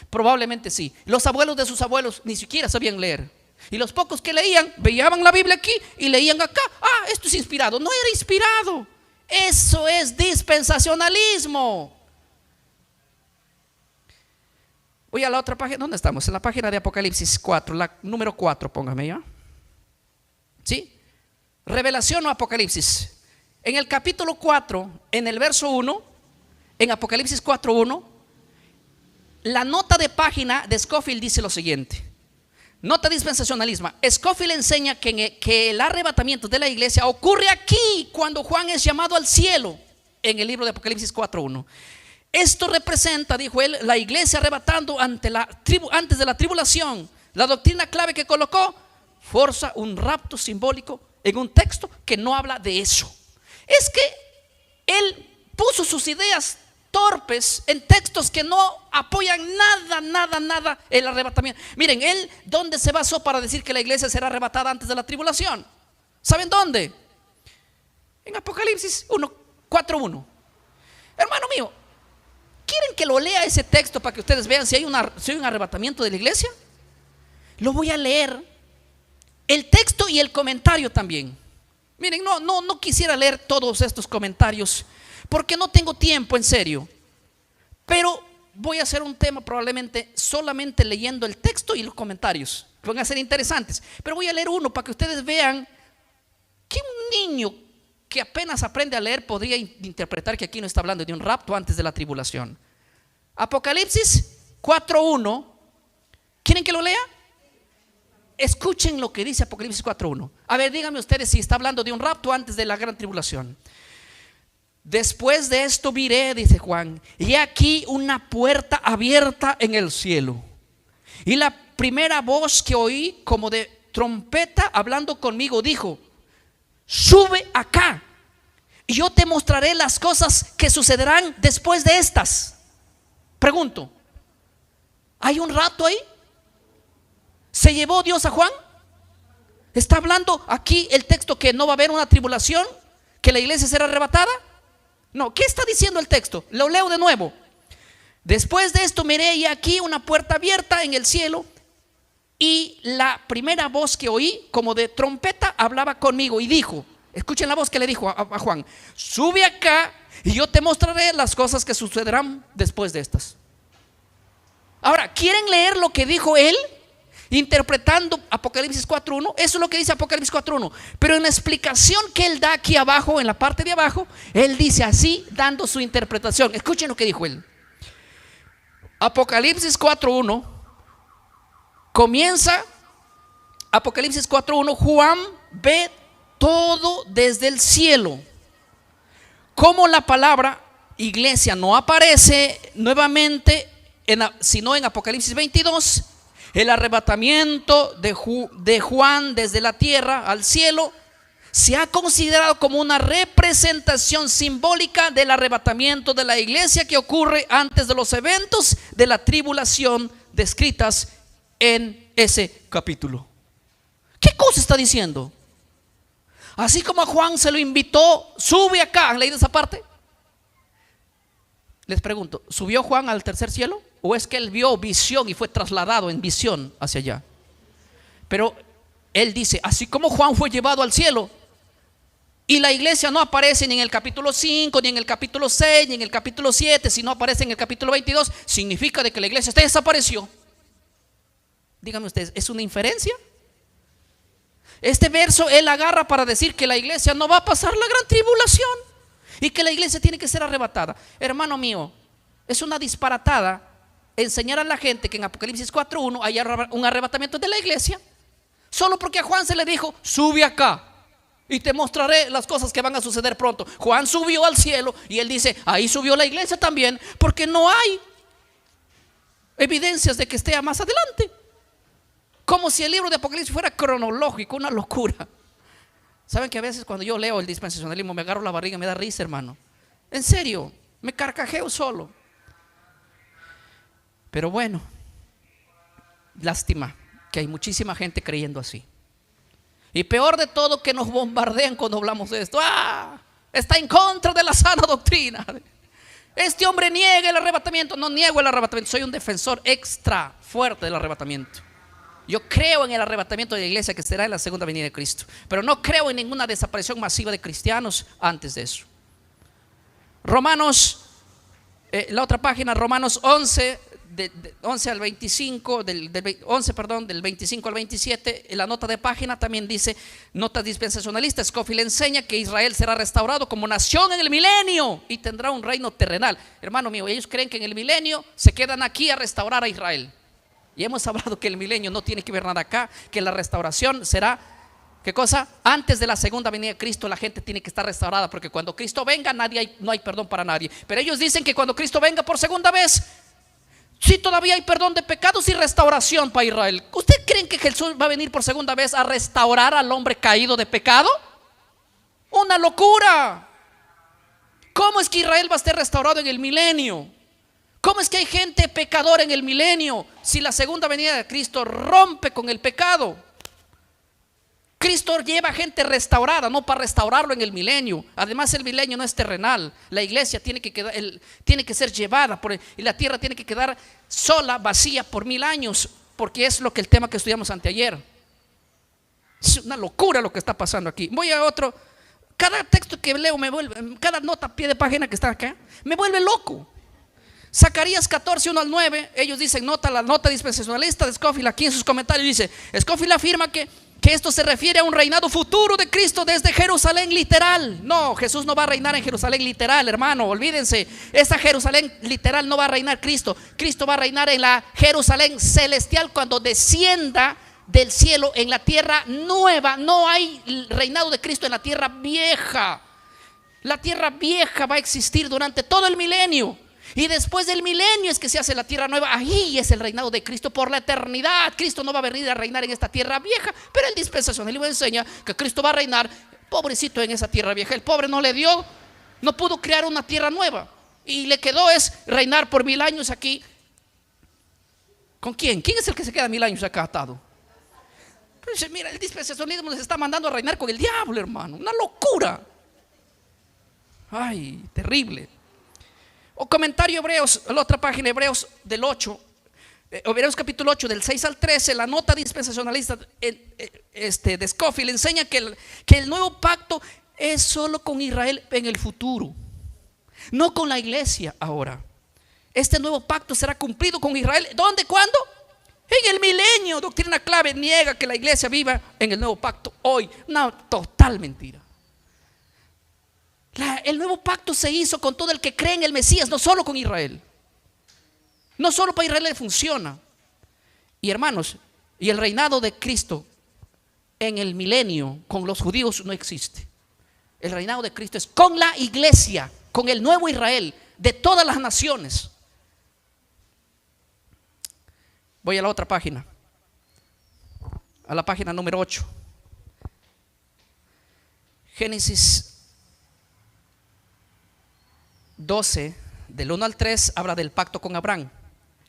Probablemente sí. Los abuelos de sus abuelos ni siquiera sabían leer. Y los pocos que leían, veían la Biblia aquí y leían acá. Esto es inspirado. No era inspirado. Eso es dispensacionalismo. Voy a la otra página. ¿Dónde estamos? En la página de Apocalipsis 4, la número 4, póngame ya. ¿Sí? Revelación o Apocalipsis. En el capítulo 4, en el verso 1, en Apocalipsis 4:1, la nota de página de Scofield dice lo siguiente. Nota dispensacionalismo. Scofield enseña que el arrebatamiento de la iglesia ocurre aquí cuando Juan es llamado al cielo, en el libro de Apocalipsis 4:1. Esto representa, dijo él, la iglesia arrebatando antes de la tribulación. La doctrina clave que colocó forza un rapto simbólico en un texto que no habla de eso. Es que él puso sus ideas torpes en textos que no apoyan nada el arrebatamiento. Miren, él ¿dónde se basó para decir que la iglesia será arrebatada antes de la tribulación? ¿Saben dónde? En Apocalipsis 4:1. Hermano mío, ¿quieren que lo lea ese texto para que ustedes vean si hay un arrebatamiento de la iglesia? Lo voy a leer, el texto y el comentario también. Miren, no quisiera leer todos estos comentarios porque no tengo tiempo, en serio. Pero voy a hacer un tema probablemente solamente leyendo el texto y los comentarios. Van a ser interesantes. Pero voy a leer uno para que ustedes vean que un niño que apenas aprende a leer podría interpretar que aquí no está hablando de un rapto antes de la tribulación. Apocalipsis 4:1. ¿Quieren que lo lea? Escuchen lo que dice Apocalipsis 4:1. A ver, díganme ustedes si está hablando de un rapto antes de la gran tribulación. Después de esto miré, dice Juan, y aquí una puerta abierta en el cielo. Y la primera voz que oí como de trompeta hablando conmigo dijo: sube acá y yo te mostraré las cosas que sucederán después de estas. Pregunto, ¿hay un rapto ahí? ¿Se llevó Dios a Juan? ¿Está hablando aquí el texto que no va a haber una tribulación? ¿Que la iglesia será arrebatada? No, ¿qué está diciendo el texto? Lo leo de nuevo. Después de esto miré y aquí una puerta abierta en el cielo, y la primera voz que oí como de trompeta hablaba conmigo y dijo, escuchen la voz que le dijo a Juan: sube acá y yo te mostraré las cosas que sucederán después de estas. Ahora, ¿quieren leer lo que dijo él? Interpretando Apocalipsis 4:1, eso es lo que dice Apocalipsis 4:1. Pero en la explicación que él da aquí abajo, en la parte de abajo, él dice así, dando su interpretación. Escuchen lo que dijo él. Apocalipsis 4:1 comienza. Apocalipsis 4:1, Juan ve todo desde el cielo. Como la palabra iglesia no aparece nuevamente, sino en Apocalipsis 22. El arrebatamiento de Juan desde la tierra al cielo se ha considerado como una representación simbólica del arrebatamiento de la iglesia que ocurre antes de los eventos de la tribulación descritas en ese capítulo. ¿Qué cosa está diciendo? Así como a Juan se lo invitó, sube acá. ¿Han leído esa parte? Les pregunto, ¿subió Juan al tercer cielo? ¿O es que él vio visión y fue trasladado en visión hacia allá? Pero él dice, así como Juan fue llevado al cielo, y la iglesia no aparece ni en el capítulo 5, ni en el capítulo 6, ni en el capítulo 7, sino aparece en el capítulo 22, significa de que la iglesia desapareció. Díganme ustedes, ¿es una inferencia? Este verso él agarra para decir que la iglesia no va a pasar la gran tribulación y que la iglesia tiene que ser arrebatada. Hermano mío, es una disparatada enseñar a la gente que en Apocalipsis 4:1 hay un arrebatamiento de la iglesia, solo porque a Juan se le dijo, sube acá y te mostraré las cosas que van a suceder pronto. Juan subió al cielo y él dice, ahí subió la iglesia también, porque no hay evidencias de que esté más adelante. Como si el libro de Apocalipsis fuera cronológico, una locura. Saben que a veces cuando yo leo el dispensacionalismo me agarro la barriga y me da risa, hermano. En serio, me carcajeo solo. Pero bueno, lástima que hay muchísima gente creyendo así. Y peor de todo, que nos bombardean cuando hablamos de esto. Está en contra de la sana doctrina. Este hombre niega el arrebatamiento. No niego el arrebatamiento, soy un defensor extra fuerte del arrebatamiento. Yo creo en el arrebatamiento de la iglesia, que será en la segunda venida de Cristo, pero no creo en ninguna desaparición masiva de cristianos antes de eso. Romanos, la otra página, Romanos 11, 11 al 25, del 25 al 27, en la nota de página también dice, nota dispensacionalista, Scofield enseña que Israel será restaurado como nación en el milenio y tendrá un reino terrenal. Hermano mío, ellos creen que en el milenio se quedan aquí a restaurar a Israel. Y hemos hablado que el milenio no tiene que ver nada acá, que la restauración será, ¿qué cosa? Antes de la segunda venida de Cristo la gente tiene que estar restaurada, porque cuando Cristo venga no hay perdón para nadie. Pero ellos dicen que cuando Cristo venga por segunda vez, sí, todavía hay perdón de pecados y restauración para Israel. ¿Usted creen que Jesús va a venir por segunda vez a restaurar al hombre caído de pecado? Una locura. ¿Cómo es que Israel va a estar restaurado en el milenio? ¿Cómo es que hay gente pecadora en el milenio si la segunda venida de Cristo rompe con el pecado? Cristo lleva gente restaurada, no para restaurarlo en el milenio. Además, el milenio no es terrenal. La iglesia tiene que ser llevada y la tierra tiene que quedar sola, vacía por 1000 años, porque es lo que el tema que estudiamos anteayer. Es una locura lo que está pasando aquí. Voy a otro. Cada texto que leo cada nota a pie de página que está acá, me vuelve loco. Zacarías 14, 1 al 9, ellos dicen, la nota dispensacionalista de Scofield aquí en sus comentarios dice, Scofield afirma que esto se refiere a un reinado futuro de Cristo desde Jerusalén literal. No, Jesús no va a reinar en Jerusalén literal, hermano, olvídense. Esa Jerusalén literal no va a reinar Cristo. Cristo va a reinar en la Jerusalén celestial cuando descienda del cielo en la tierra nueva. No hay reinado de Cristo en la tierra vieja. La tierra vieja va a existir durante todo el milenio. Y después del milenio es que se hace la tierra nueva. Ahí es el reinado de Cristo por la eternidad. Cristo no va a venir a reinar en esta tierra vieja, pero el dispensacionalismo enseña que Cristo va a reinar, pobrecito, en esa tierra vieja. El pobre no pudo crear una tierra nueva y le quedó es reinar por 1000 años aquí. ¿Con quién? ¿Quién es el que se queda 1000 años acá atado? Pues mira, el dispensacionalismo nos está mandando a reinar con el diablo, hermano. Una locura. Ay, terrible. O comentario Hebreos, la otra página, Hebreos del 8, Hebreos capítulo 8, del 6 al 13, la nota dispensacionalista de Scofield enseña que el nuevo pacto es solo con Israel en el futuro, no con la iglesia ahora. Este nuevo pacto será cumplido con Israel. ¿Dónde? ¿Cuándo? En el milenio. Doctrina clave niega que la iglesia viva en el nuevo pacto hoy. Una total mentira. El nuevo pacto se hizo con todo el que cree en el Mesías, no solo con Israel. No solo para Israel le funciona. Y hermanos, y el reinado de Cristo en el milenio con los judíos no existe. El reinado de Cristo es con la iglesia, con el nuevo Israel de todas las naciones. Voy a la otra página, a la página número 8. Génesis 12, del 1 al 3, habla del pacto con Abraham.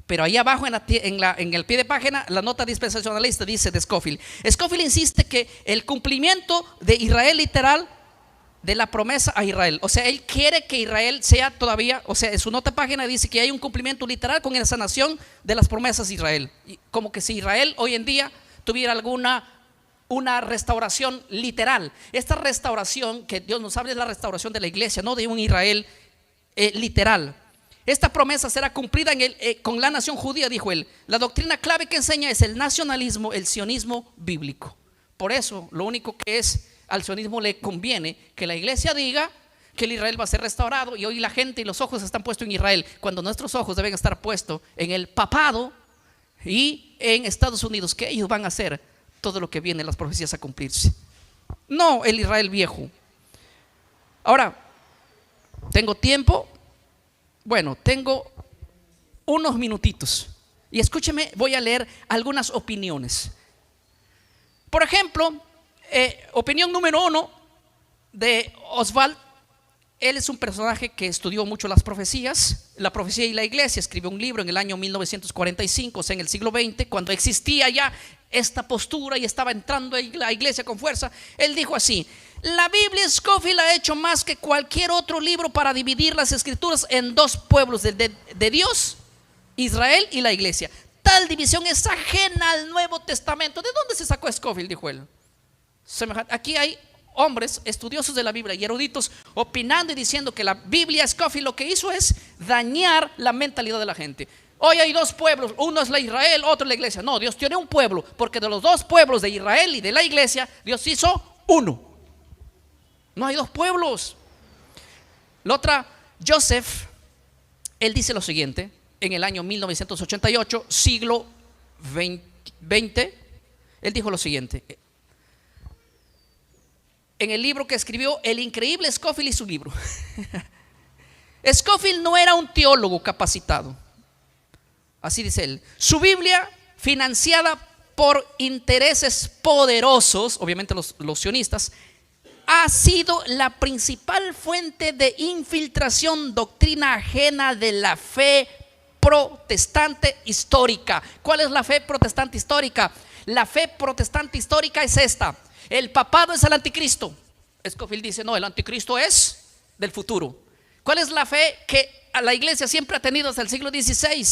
Pero ahí abajo en el pie de página, la nota dispensacionalista dice de Scofield. Scofield insiste que el cumplimiento de Israel literal, de la promesa a Israel. O sea, él quiere que Israel sea todavía, o sea, en su nota de página dice que hay un cumplimiento literal con esa nación de las promesas de Israel. Y como que si Israel hoy en día tuviera una restauración literal. Esta restauración que Dios nos habla es la restauración de la iglesia, no de un Israel literal. Esta promesa será cumplida con la nación judía, dijo él. La doctrina clave que enseña es el nacionalismo, el sionismo bíblico. Por eso lo único que es al sionismo le conviene que la iglesia diga que el Israel va a ser restaurado, y hoy la gente y los ojos están puestos en Israel, cuando nuestros ojos deben estar puestos en el papado y en Estados Unidos, que ellos van a hacer todo lo que viene en las profecías a cumplirse. no el Israel viejo. Ahora, ¿tengo tiempo? Bueno, tengo unos minutitos. Y escúcheme, voy a leer algunas opiniones. Por ejemplo, opinión número 1 de Oswald. Él es un personaje que estudió mucho las profecías, la profecía y la iglesia. Escribió un libro en el año 1945, o sea, en el siglo XX, cuando existía ya esta postura y estaba entrando la iglesia con fuerza. Él dijo así: la Biblia Scofield ha hecho más que cualquier otro libro para dividir las escrituras en dos pueblos de Dios, Israel y la iglesia. Tal división es ajena al Nuevo Testamento. ¿De dónde se sacó Scofield?, dijo él. Aquí hay hombres estudiosos de la Biblia y eruditos opinando y diciendo que la Biblia Scofield lo que hizo es dañar la mentalidad de la gente. Hoy hay dos pueblos, uno es la Israel, otro es la iglesia. No, Dios tiene un pueblo, porque de los dos pueblos, de Israel y de la iglesia, Dios hizo uno. No hay dos pueblos. La otra, Joseph, él dice lo siguiente, en el año 1988, siglo XX, él dijo lo siguiente, en el libro que escribió, El increíble Scofield y su libro. Scofield no era un teólogo capacitado, así dice él. Su Biblia, financiada por intereses poderosos, obviamente los sionistas, ha sido la principal fuente de infiltración doctrina ajena de la fe protestante histórica. ¿Cuál es la fe protestante histórica? La fe protestante histórica es esta: el papado es el anticristo. Scofield dice: no, el anticristo es del futuro. ¿Cuál es la fe que a la iglesia siempre ha tenido hasta el siglo XVI?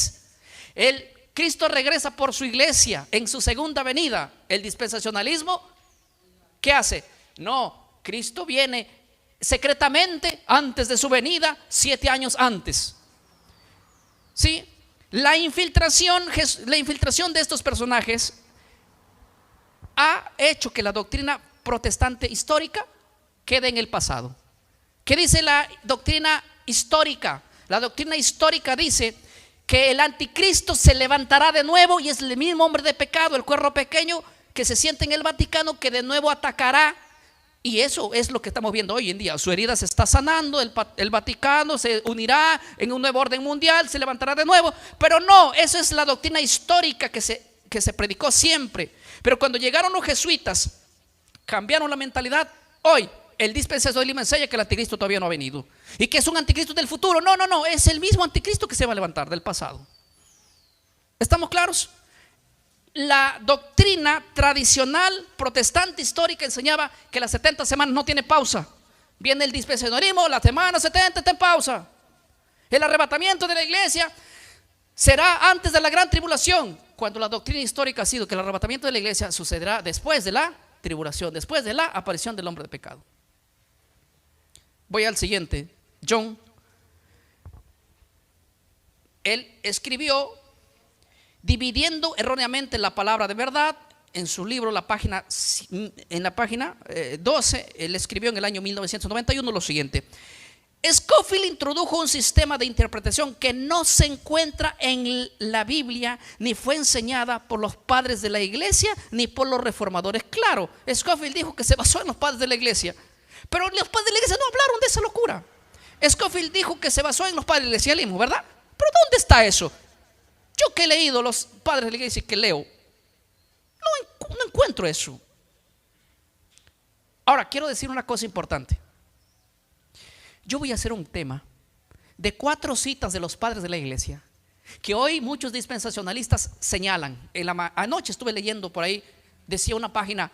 El Cristo regresa por su iglesia en su segunda venida. El dispensacionalismo, ¿qué hace? No, Cristo viene secretamente antes de su venida, 7 años antes. ¿Sí? La infiltración de estos personajes ha hecho que la doctrina protestante histórica quede en el pasado. ¿Qué dice la doctrina histórica? La doctrina histórica dice que el anticristo se levantará de nuevo y es el mismo hombre de pecado, el cuerno pequeño que se siente en el Vaticano, que de nuevo atacará. Y eso es lo que estamos viendo hoy en día. Su herida se está sanando, el Vaticano se unirá en un nuevo orden mundial, se levantará de nuevo. Pero no, esa es la doctrina histórica que se predicó siempre. Pero cuando llegaron los jesuitas, cambiaron la mentalidad. Hoy el dispensacionalismo enseña que el anticristo todavía no ha venido y que es un anticristo del futuro. No, es el mismo anticristo que se va a levantar del pasado. ¿Estamos claros? La doctrina tradicional protestante histórica enseñaba que las 70 semanas no tiene pausa. Viene el dispensacionalismo, la semana 70 está en pausa. El arrebatamiento de la iglesia será antes de la gran tribulación, cuando la doctrina histórica ha sido que el arrebatamiento de la iglesia sucederá después de la tribulación, después de la aparición del hombre de pecado. Voy al siguiente. John, él escribió dividiendo erróneamente la palabra de verdad. En su libro, en la página 12, él escribió en el año 1991 lo siguiente: Scofield introdujo un sistema de interpretación que no se encuentra en la Biblia, ni fue enseñada por los padres de la iglesia, ni por los reformadores. Claro, Scofield dijo que se basó en los padres de la iglesia, pero los padres de la iglesia no hablaron de esa locura. Scofield dijo que se basó en los padres del iglesialismo, ¿verdad? Pero ¿dónde está eso? Yo que he leído los padres de la iglesia y que leo, no encuentro eso. Ahora, quiero decir una cosa importante. Yo voy a hacer un tema de 4 citas de los padres de la iglesia que hoy muchos dispensacionalistas señalan. Anoche estuve leyendo por ahí, decía una página: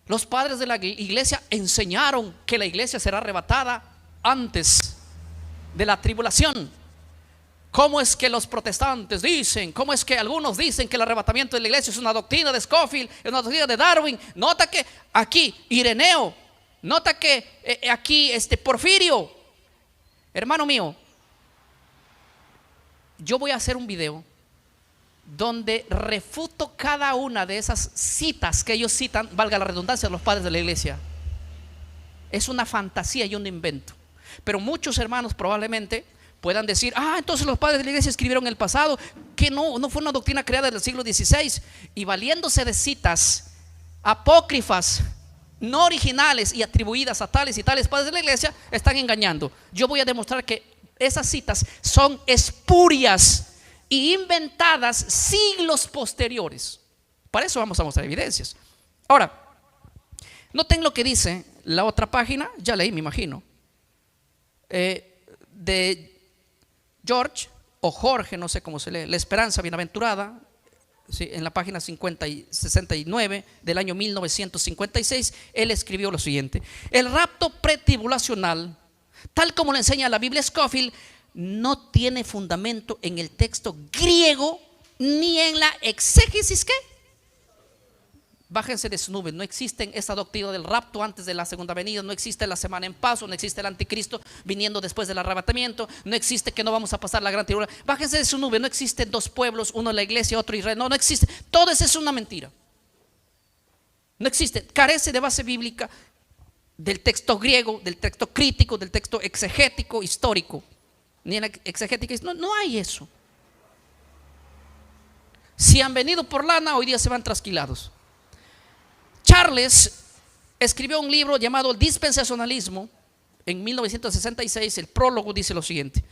los padres de la iglesia enseñaron que la iglesia será arrebatada antes de la tribulación. ¿Cómo es que los protestantes dicen? ¿Cómo es que algunos dicen que el arrebatamiento de la iglesia es una doctrina de Scofield, es una doctrina de Darwin? Nota que aquí Ireneo, nota que aquí Porfirio. Hermano mío, yo voy a hacer un video donde refuto cada una de esas citas que ellos citan, valga la redundancia, de los padres de la iglesia. Es una fantasía y un invento. Pero muchos hermanos probablemente puedan decir: entonces los padres de la iglesia escribieron en el pasado, que no fue una doctrina creada en el siglo XVI. Y valiéndose de citas apócrifas no originales y atribuidas a tales y tales padres de la iglesia, están engañando. Yo voy a demostrar que esas citas son espurias y inventadas siglos posteriores. Para eso vamos a mostrar evidencias. Ahora, noten lo que dice la otra página, ya leí, me imagino, de George o Jorge, no sé cómo se lee, La Esperanza Bienaventurada, sí, en la página 50 y 69 del año 1956, él escribió lo siguiente: el rapto pretribulacional, tal como lo enseña la Biblia Scofield, no tiene fundamento en el texto griego ni en la exégesis ¿qué? Bájense de su nube. No existe esa doctrina del rapto antes de la segunda venida. No existe la semana en paso. No existe el anticristo viniendo después del arrebatamiento. No existe que no vamos a pasar la gran tribulación. Bájense de su nube. No existen dos pueblos, uno la iglesia, otro Israel. No existe. Todo eso es una mentira. No existe. Carece de base bíblica, del texto griego, del texto crítico, del texto exegético, histórico. Ni en la exegética. No hay eso. Si han venido por lana, hoy día se van trasquilados. Charles escribió un libro llamado El Dispensacionalismo en 1966. El prólogo dice lo siguiente: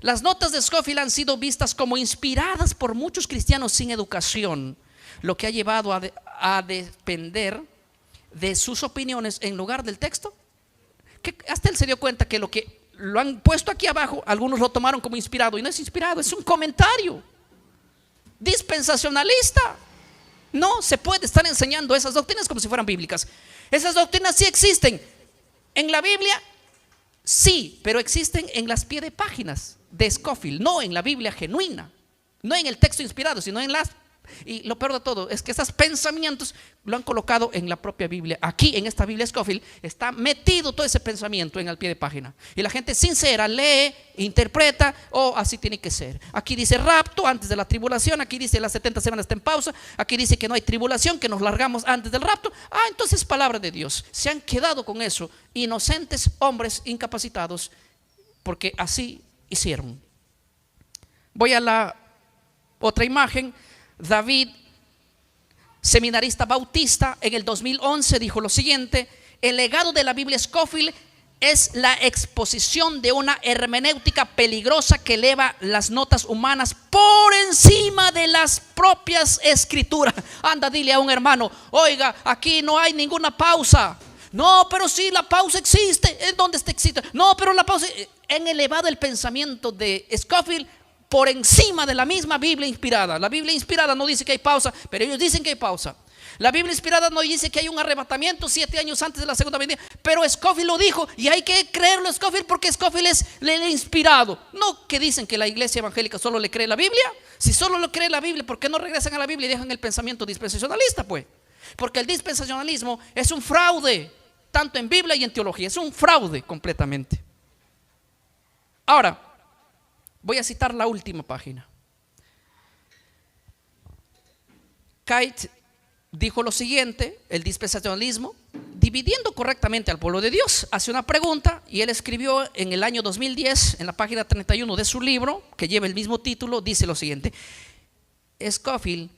las notas de Scofield han sido vistas como inspiradas por muchos cristianos sin educación, lo que ha llevado a depender de sus opiniones en lugar del texto. Que hasta él se dio cuenta que lo han puesto aquí abajo, algunos lo tomaron como inspirado, y no es inspirado, es un comentario dispensacionalista. No se puede estar enseñando esas doctrinas como si fueran bíblicas. Esas doctrinas sí existen en la Biblia, sí, pero existen en las pie de páginas de Scofield, no en la Biblia genuina, no en el texto inspirado, sino en las. Y lo peor de todo es que esos pensamientos lo han colocado en la propia Biblia. Aquí en esta Biblia Scofield está metido todo ese pensamiento en el pie de página, y la gente sincera lee, interpreta: oh, así tiene que ser. Aquí dice rapto antes de la tribulación, aquí dice las 70 semanas está en pausa, aquí dice que no hay tribulación, que nos largamos antes del rapto. Entonces palabra de Dios. Se han quedado con eso, inocentes hombres incapacitados, porque así hicieron. Voy a la otra imagen. David, seminarista bautista, en el 2011 dijo lo siguiente: el legado de la Biblia Scofield es la exposición de una hermenéutica peligrosa que eleva las notas humanas por encima de las propias escrituras. Anda, dile a un hermano: oiga, aquí no hay ninguna pausa. No, pero sí, la pausa existe. ¿En dónde está existe? No, pero la pausa. Han elevado el pensamiento de Scofield por encima de la misma Biblia inspirada. La Biblia inspirada no dice que hay pausa, pero ellos dicen que hay pausa. La Biblia inspirada no dice que hay un arrebatamiento 7 años antes de la segunda venida, pero Scofield lo dijo, y hay que creerlo a Scofield porque Scofield es el inspirado. No que dicen que la iglesia evangélica solo le cree la Biblia. Si solo lo cree la Biblia, ¿por qué no regresan a la Biblia y dejan el pensamiento dispensacionalista? Pues porque el dispensacionalismo es un fraude, tanto en Biblia y en teología. Es un fraude completamente. Ahora voy a citar la última página. Kite dijo lo siguiente: el dispensacionalismo, dividiendo correctamente al pueblo de Dios, hace una pregunta, y él escribió en el año 2010, en la página 31 de su libro, que lleva el mismo título, dice lo siguiente: Scofield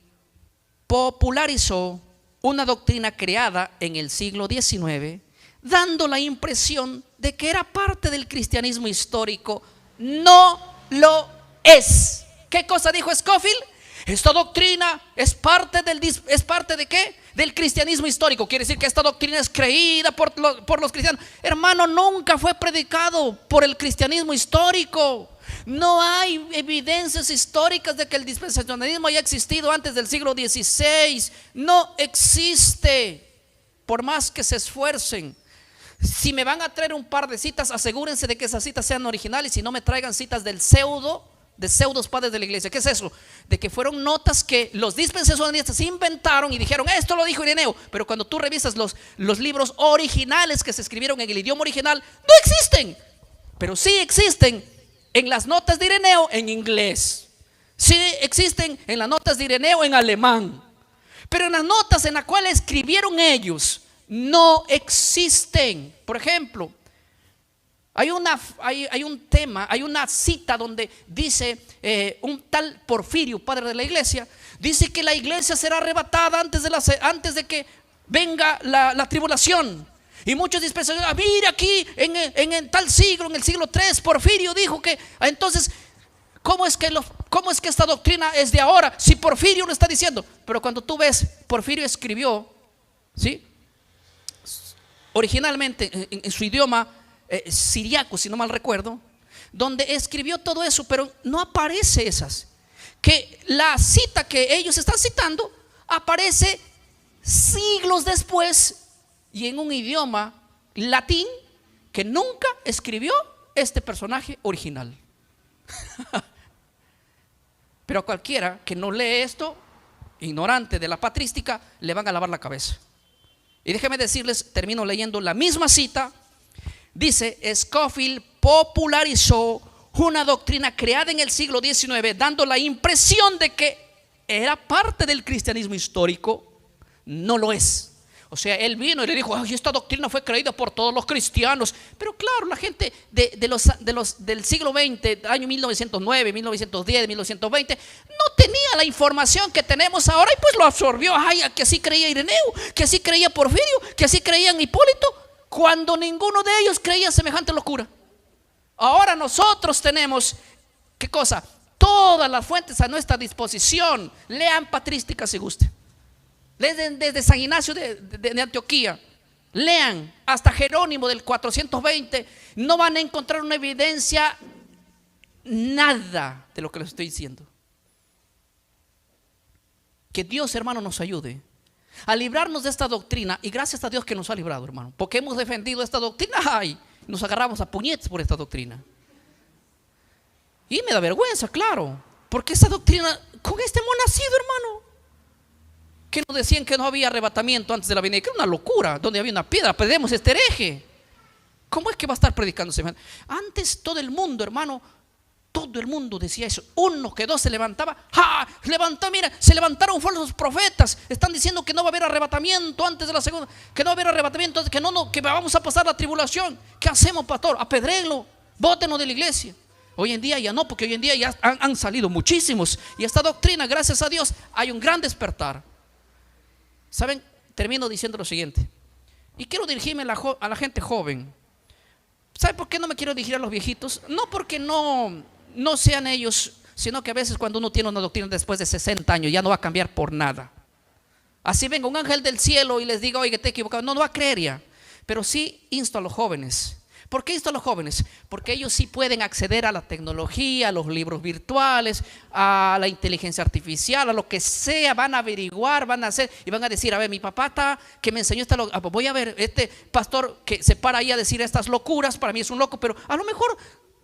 popularizó una doctrina creada en el siglo XIX, dando la impresión de que era parte del cristianismo histórico. No lo es. ¿Qué cosa dijo Scofield? Esta doctrina es parte de ¿qué? Del cristianismo histórico. Quiere decir que esta doctrina es creída por los cristianos. Hermano, nunca fue predicado por el cristianismo histórico. No hay evidencias históricas de que el dispensacionalismo haya existido antes del siglo XVI. No existe, por más que se esfuercen. Si me van a traer un par de citas, asegúrense de que esas citas sean originales, y no me traigan citas de pseudos padres de la iglesia. ¿Qué es eso? De que fueron notas que los dispensacionalistas inventaron y dijeron: esto lo dijo Ireneo. Pero cuando tú revisas los libros originales que se escribieron en el idioma original, no existen. Pero sí existen en las notas de Ireneo en inglés. Sí existen en las notas de Ireneo en alemán. Pero en las notas en las cuales escribieron ellos, no existen. Por ejemplo, hay un tema, hay una cita donde dice un tal Porfirio, padre de la iglesia, dice que la iglesia será arrebatada antes de que venga la tribulación. Y muchos dispensadores, mira aquí en tal siglo, en el siglo 3, Porfirio dijo que entonces, ¿cómo es que esta doctrina es de ahora? Si Porfirio lo está diciendo. Pero cuando tú ves, Porfirio escribió, ¿sí?, originalmente en su idioma siriaco, si no mal recuerdo, donde escribió todo eso, pero no aparece esas. Que la cita que ellos están citando aparece siglos después y en un idioma latín que nunca escribió este personaje original. Pero a cualquiera que no lee esto, ignorante de la patrística, le van a lavar la cabeza. Y déjenme decirles, termino leyendo la misma cita. Dice: Scofield popularizó una doctrina creada en el siglo XIX, dando la impresión de que era parte del cristianismo histórico. No lo es. O sea, él vino y le dijo: ay, esta doctrina fue creída por todos los cristianos. Pero claro, la gente del siglo XX, año 1909, 1910, 1920, no tenía la información que tenemos ahora y pues lo absorbió. Ay, que así creía Ireneo, que así creía Porfirio, que así creían Hipólito, cuando ninguno de ellos creía semejante locura. Ahora nosotros tenemos, ¿qué cosa? Todas las fuentes a nuestra disposición. Lean patrística si guste. Desde San Ignacio de Antioquía, lean hasta Jerónimo del 420, no van a encontrar una evidencia, nada de lo que les estoy diciendo. Que Dios, hermano, nos ayude a librarnos de esta doctrina. Y gracias a Dios que nos ha librado, hermano, porque hemos defendido esta doctrina. Ay, nos agarramos a puñetes por esta doctrina. Y me da vergüenza, claro, porque esta doctrina, con este hemos nacido, hermano. Que nos decían que no había arrebatamiento antes de la venida, que era una locura, donde había una piedra, perdemos este hereje. ¿Cómo es que va a estar predicando semejante? Antes todo el mundo, hermano, todo el mundo decía eso. Uno que dos se levantaba, ¡ja! Mira, se levantaron falsos profetas. Están diciendo que no va a haber arrebatamiento antes de la segunda, que no va a haber arrebatamiento, que vamos a pasar la tribulación. ¿Qué hacemos, pastor? Apedréenlo, bótenos de la iglesia. Hoy en día ya no, porque hoy en día ya han salido muchísimos. Y esta doctrina, gracias a Dios, hay un gran despertar. ¿Saben? Termino diciendo lo siguiente. Y quiero dirigirme a la gente joven. ¿Sabe por qué no me quiero dirigir a los viejitos? No porque no sean ellos, sino que a veces cuando uno tiene una doctrina después de 60 años ya no va a cambiar por nada. Así venga un ángel del cielo y les diga: oye, te he equivocado, no va a creer ya. Pero sí insto a los jóvenes. ¿Por qué insto a los jóvenes? Porque ellos sí pueden acceder a la tecnología, a los libros virtuales, a la inteligencia artificial, a lo que sea. Van a averiguar, van a hacer y van a decir: a ver, mi papá está que me enseñó esta locura. Voy a ver, este pastor que se para ahí a decir estas locuras, para mí es un loco, pero a lo mejor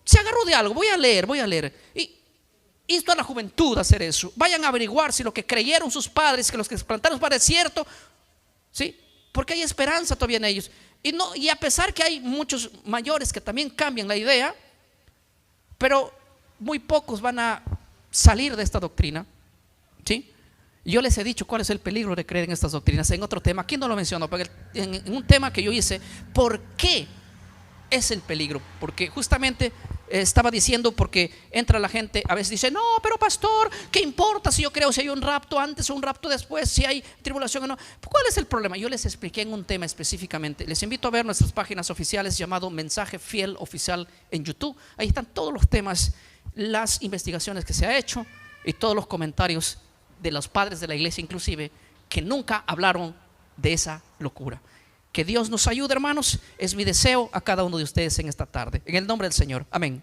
se agarró de algo. Voy a leer. Y insto a la juventud a hacer eso. Vayan a averiguar si lo que creyeron sus padres, que los que plantaron sus padres es cierto, ¿sí? Porque hay esperanza todavía en ellos. Y a pesar que hay muchos mayores que también cambian la idea, pero muy pocos van a salir de esta doctrina, ¿sí? Yo les he dicho cuál es el peligro de creer en estas doctrinas en otro tema. Aquí no lo menciono, pero en un tema que yo hice, ¿por qué es el peligro? Porque justamente estaba diciendo, porque entra la gente, a veces dice: no, pero pastor, ¿qué importa si yo creo si hay un rapto antes o un rapto después, si hay tribulación o no? ¿Cuál es el problema? Yo les expliqué en un tema específicamente. Les invito a ver nuestras páginas oficiales llamado Mensaje Fiel Oficial en YouTube. Ahí están todos los temas, las investigaciones que se ha hecho y todos los comentarios de los padres de la iglesia, inclusive, que nunca hablaron de esa locura. Que Dios nos ayude, hermanos. Es mi deseo a cada uno de ustedes en esta tarde. En el nombre del Señor. Amén.